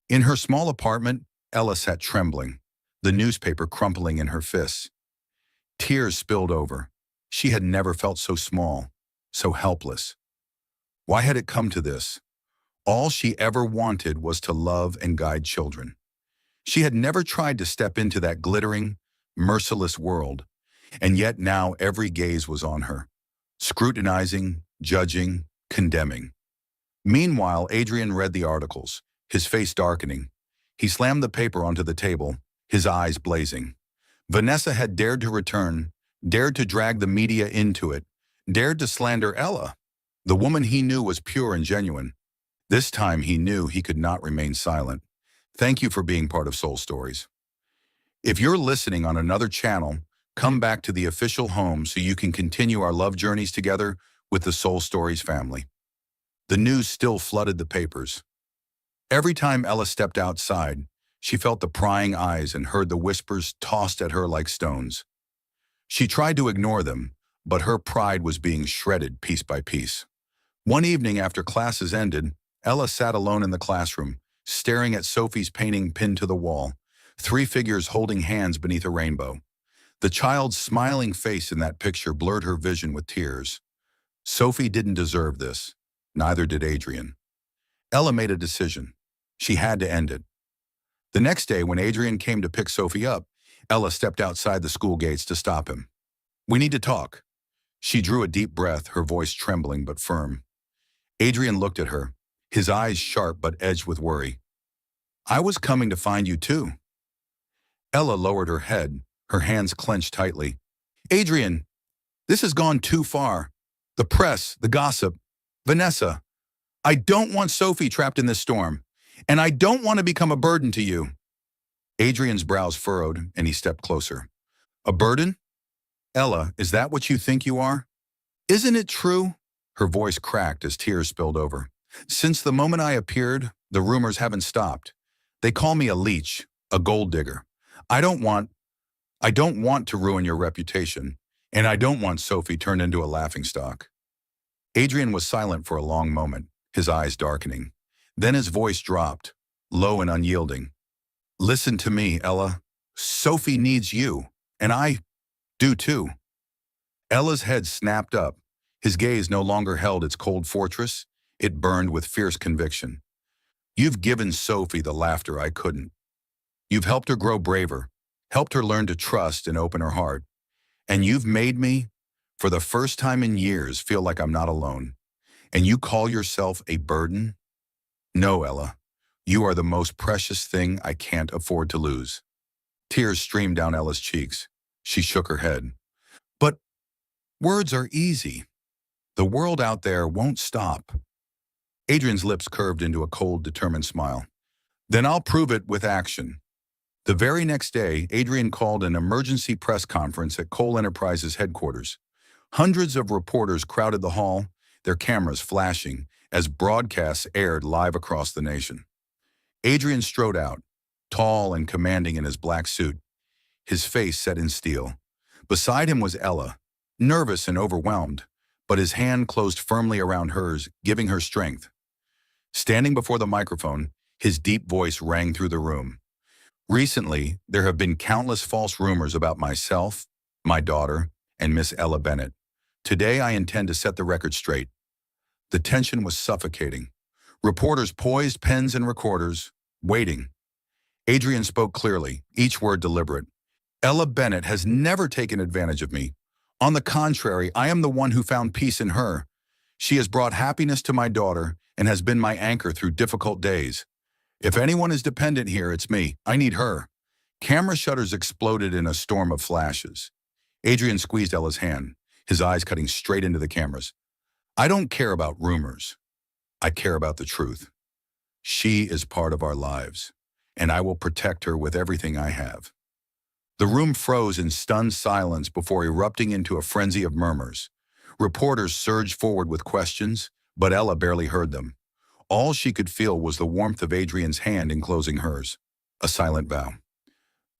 In her small apartment, Ella sat trembling, the newspaper crumpling in her fists. Tears spilled over. She had never felt so small, so helpless. Why had it come to this? All she ever wanted was to love and guide children. She had never tried to step into that glittering, merciless world, and yet now every gaze was on her, scrutinizing, judging, condemning. Meanwhile, Adrian read the articles, his face darkening. He slammed the paper onto the table, his eyes blazing. Vanessa had dared to return, dared to drag the media into it, dared to slander Ella. The woman he knew was pure and genuine. This time he knew he could not remain silent. Thank you for being part of Soul Stories. If you're listening on another channel, come back to the official home so you can continue our love journeys together with the Soul Stories family. The news still flooded the papers. Every time Ella stepped outside, she felt the prying eyes and heard the whispers tossed at her like stones. She tried to ignore them, but her pride was being shredded piece by piece. One evening after classes ended, Ella sat alone in the classroom, staring at Sophie's painting pinned to the wall, 3 figures holding hands beneath a rainbow. The child's smiling face in that picture blurred her vision with tears. Sophie didn't deserve this. Neither did Adrian. Ella made a decision. She had to end it. The next day, when Adrian came to pick Sophie up, Ella stepped outside the school gates to stop him. "We need to talk." She drew a deep breath, her voice trembling but firm. Adrian looked at her, his eyes sharp but edged with worry. "I was coming to find you too." Ella lowered her head, her hands clenched tightly. "Adrian, this has gone too far. The press, the gossip. Vanessa, I don't want Sophie trapped in this storm, and I don't want to become a burden to you." Adrian's brows furrowed, and he stepped closer. "A burden? Ella, is that what you think you are? Isn't it true?" Her voice cracked as tears spilled over. "Since the moment I appeared, the rumors haven't stopped. They call me a leech, a gold digger. I don't want to ruin your reputation, and I don't want Sophie turned into a laughingstock." Adrian was silent for a long moment, his eyes darkening. Then his voice dropped, low and unyielding. Listen to me, Ella. Sophie needs you, and I do too. Ella's head snapped up. His gaze no longer held its cold fortress. It burned with fierce conviction. You've given Sophie the laughter I couldn't. You've helped her grow braver, helped her learn to trust and open her heart. And you've made me, for the first time in years, feel like I'm not alone. And you call yourself a burden? No, Ella. You are the most precious thing I can't afford to lose. Tears streamed down Ella's cheeks. She shook her head. But words are easy. The world out there won't stop. Adrian's lips curved into a cold, determined smile. Then I'll prove it with action. The very next day, Adrian called an emergency press conference at Cole Enterprises headquarters. Hundreds of reporters crowded the hall, their cameras flashing as broadcasts aired live across the nation. Adrian strode out, tall and commanding in his black suit, his face set in steel. Beside him was Ella, nervous and overwhelmed, but his hand closed firmly around hers, giving her strength. Standing before the microphone, his deep voice rang through the room. Recently, there have been countless false rumors about myself, my daughter, and Miss Ella Bennett. Today, I intend to set the record straight. The tension was suffocating. Reporters poised pens and recorders, waiting. Adrian spoke clearly, each word deliberate. Ella Bennett has never taken advantage of me. On the contrary, I am the one who found peace in her. She has brought happiness to my daughter and has been my anchor through difficult days. If anyone is dependent here, it's me. I need her. Camera shutters exploded in a storm of flashes. Adrian squeezed Ella's hand, his eyes cutting straight into the cameras. I don't care about rumors. I care about the truth. She is part of our lives, and I will protect her with everything I have. The room froze in stunned silence before erupting into a frenzy of murmurs. Reporters surged forward with questions, but Ella barely heard them. All she could feel was the warmth of Adrian's hand enclosing hers, a silent vow.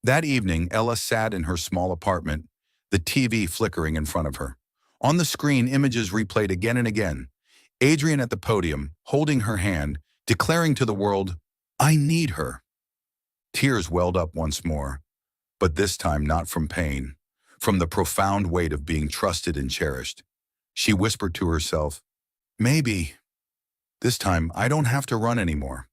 That evening, Ella sat in her small apartment, the TV flickering in front of her. On the screen, images replayed again and again. Adrian at the podium, holding her hand, declaring to the world, I need her. Tears welled up once more, but this time not from pain, from the profound weight of being trusted and cherished. She whispered to herself, maybe this time I don't have to run anymore.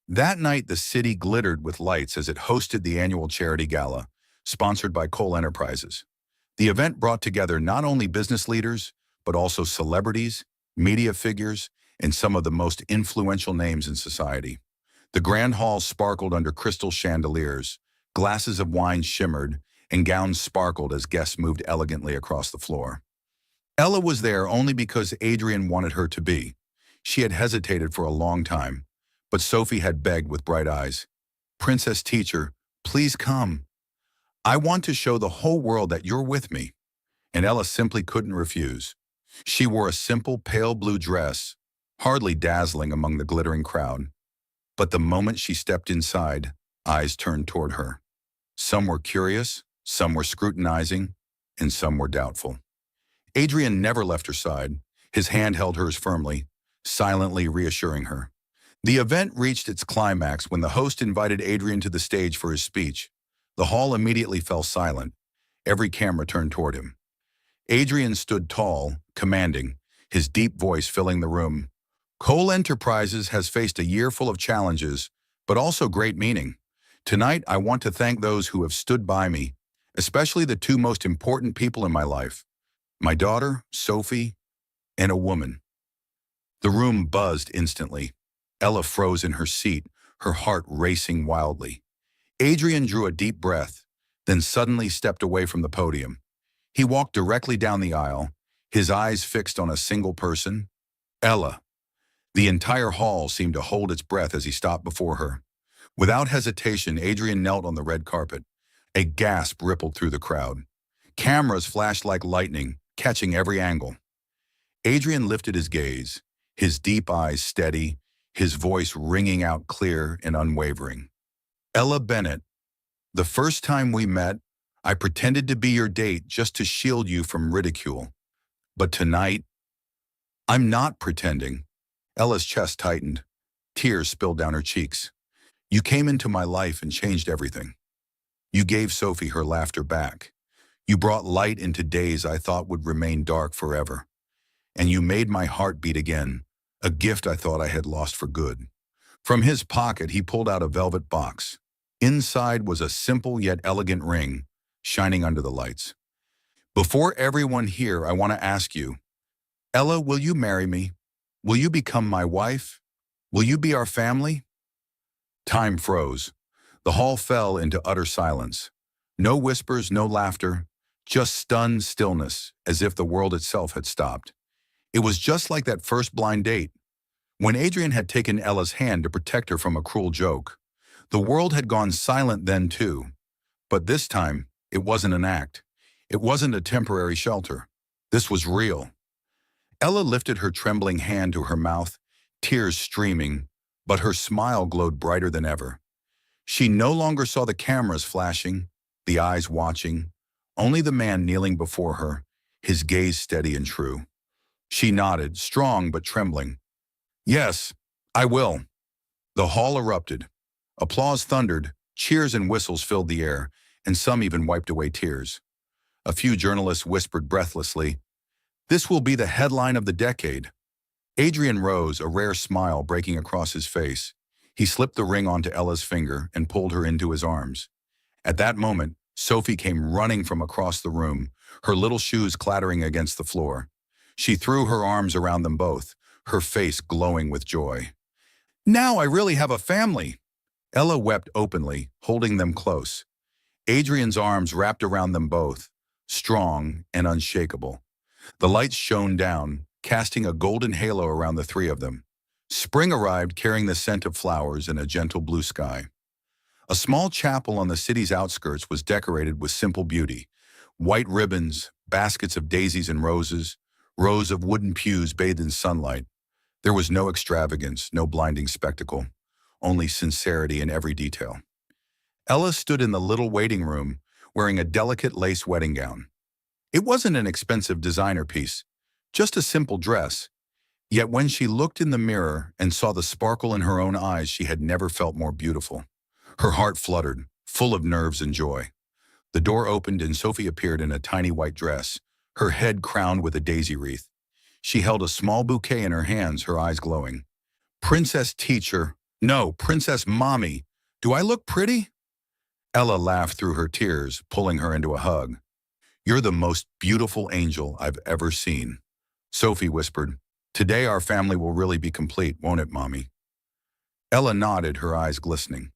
That night, the city glittered with lights as it hosted the annual charity gala, sponsored by Cole Enterprises. The event brought together not only business leaders, but also celebrities, media figures, and some of the most influential names in society. The grand hall sparkled under crystal chandeliers, glasses of wine shimmered, and gowns sparkled as guests moved elegantly across the floor. Ella was there only because Adrian wanted her to be. She had hesitated for a long time, but Sophie had begged with bright eyes. Princess Teacher, please come. I want to show the whole world that you're with me. And Ella simply couldn't refuse. She wore a simple pale blue dress, hardly dazzling among the glittering crowd. But the moment she stepped inside, eyes turned toward her. Some were curious, some were scrutinizing, and some were doubtful. Adrian never left her side. His hand held hers firmly, silently reassuring her. The event reached its climax when the host invited Adrian to the stage for his speech. The hall immediately fell silent. Every camera turned toward him. Adrian stood tall, commanding, his deep voice filling the room. Cole Enterprises has faced a year full of challenges, but also great meaning. Tonight, I want to thank those who have stood by me, especially the two most important people in my life, my daughter, Sophie, and a woman. The room buzzed instantly. Ella froze in her seat, her heart racing wildly. Adrian drew a deep breath, then suddenly stepped away from the podium. He walked directly down the aisle, his eyes fixed on a single person, Ella. The entire hall seemed to hold its breath as he stopped before her. Without hesitation, Adrian knelt on the red carpet. A gasp rippled through the crowd. Cameras flashed like lightning, catching every angle. Adrian lifted his gaze, his deep eyes steady, his voice ringing out clear and unwavering. Ella Bennett, the first time we met, I pretended to be your date just to shield you from ridicule. But tonight, I'm not pretending. Ella's chest tightened. Tears spilled down her cheeks. You came into my life and changed everything. You gave Sophie her laughter back. You brought light into days I thought would remain dark forever. And you made my heart beat again, a gift I thought I had lost for good. From his pocket, he pulled out a velvet box. Inside was a simple yet elegant ring, shining under the lights. Before everyone here, I want to ask you, Ella, will you marry me? Will you become my wife? Will you be our family? Time froze. The hall fell into utter silence. No whispers, no laughter, just stunned stillness, as if the world itself had stopped. It was just like that first blind date, when Adrian had taken Ella's hand to protect her from a cruel joke. The world had gone silent then too, but this time it wasn't an act. It wasn't a temporary shelter. This was real. Ella lifted her trembling hand to her mouth, tears streaming, but her smile glowed brighter than ever. She no longer saw the cameras flashing, the eyes watching, only the man kneeling before her, his gaze steady and true. She nodded, strong but trembling. Yes, I will. The hall erupted. Applause thundered, cheers and whistles filled the air, and some even wiped away tears. A few journalists whispered breathlessly, "This will be the headline of the decade." Adrian rose, a rare smile breaking across his face. He slipped the ring onto Ella's finger and pulled her into his arms. At that moment, Sophie came running from across the room, her little shoes clattering against the floor. She threw her arms around them both, her face glowing with joy. "Now I really have a family!" Ella wept openly, holding them close. Adrian's arms wrapped around them both, strong and unshakable. The lights shone down, casting a golden halo around the three of them. Spring arrived carrying the scent of flowers and a gentle blue sky. A small chapel on the city's outskirts was decorated with simple beauty. White ribbons, baskets of daisies and roses, rows of wooden pews bathed in sunlight. There was no extravagance, no blinding spectacle, only sincerity in every detail. Ella stood in the little waiting room, wearing a delicate lace wedding gown. It wasn't an expensive designer piece, just a simple dress. Yet when she looked in the mirror and saw the sparkle in her own eyes, she had never felt more beautiful. Her heart fluttered, full of nerves and joy. The door opened and Sophie appeared in a tiny white dress, her head crowned with a daisy wreath. She held a small bouquet in her hands, her eyes glowing. "Princess teacher, no, Princess mommy, do I look pretty?" Ella laughed through her tears, pulling her into a hug. "You're the most beautiful angel I've ever seen." Sophie whispered, "Today our family will really be complete, won't it, Mommy?" Ella nodded, her eyes glistening.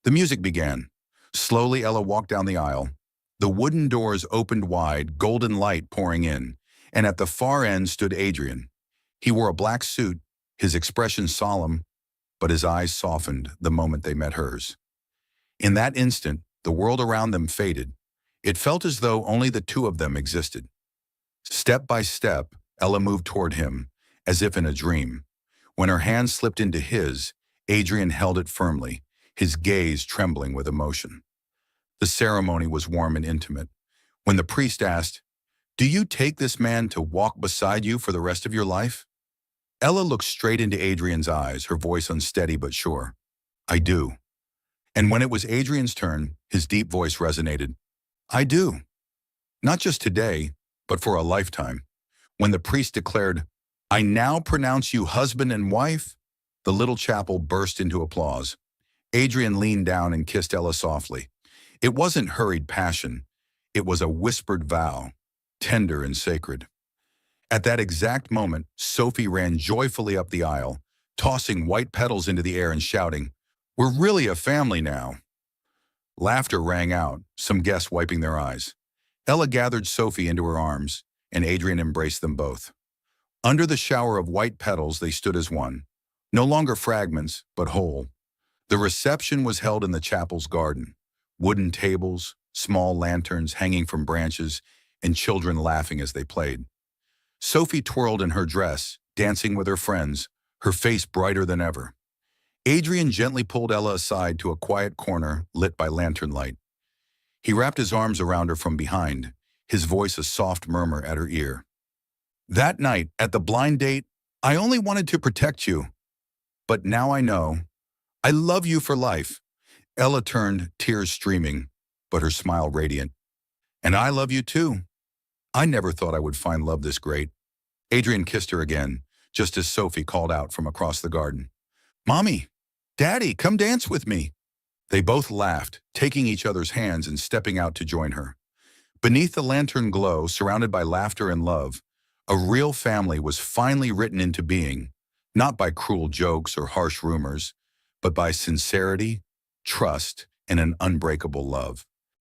The music began. Slowly, Ella walked down the aisle. The wooden doors opened wide, golden light pouring in, and at the far end stood Adrian. He wore a black suit, his expression solemn, but his eyes softened the moment they met hers. In that instant, the world around them faded. It felt as though only the two of them existed. Step by step, Ella moved toward him, as if in a dream. When her hand slipped into his, Adrian held it firmly, his gaze trembling with emotion. The ceremony was warm and intimate. When the priest asked, "Do you take this man to walk beside you for the rest of your life?" Ella looked straight into Adrian's eyes, her voice unsteady but sure. "I do." And when it was Adrian's turn, his deep voice resonated. "I do. Not just today, but for a lifetime." When the priest declared, "I now pronounce you husband and wife," the little chapel burst into applause. Adrian leaned down and kissed Ella softly. It wasn't hurried passion. It was a whispered vow, tender and sacred. At that exact moment, Sophie ran joyfully up the aisle, tossing white petals into the air and shouting, "We're really a family now." Laughter rang out, some guests wiping their eyes. Ella gathered Sophie into her arms, and Adrian embraced them both. Under the shower of white petals, they stood as one, no longer fragments, but whole. The reception was held in the chapel's garden. Wooden tables, small lanterns hanging from branches, and children laughing as they played. Sophie twirled in her dress, dancing with her friends, her face brighter than ever. Adrian gently pulled Ella aside to a quiet corner lit by lantern light. He wrapped his arms around her from behind, his voice a soft murmur at her ear. That night, at the blind date, I only wanted to protect you, but now I know. I love you for life. Ella turned, tears streaming, but her smile radiant. And I love you too. I never thought I would find love this great. Adrian kissed her again, just as Sophie called out from across the garden. Mommy, Daddy, come dance with me. They both laughed, taking each other's hands and stepping out to join her. Beneath the lantern glow, surrounded by laughter and love, a real family was finally written into being, not by cruel jokes or harsh rumors, but by sincerity, trust, and an unbreakable love.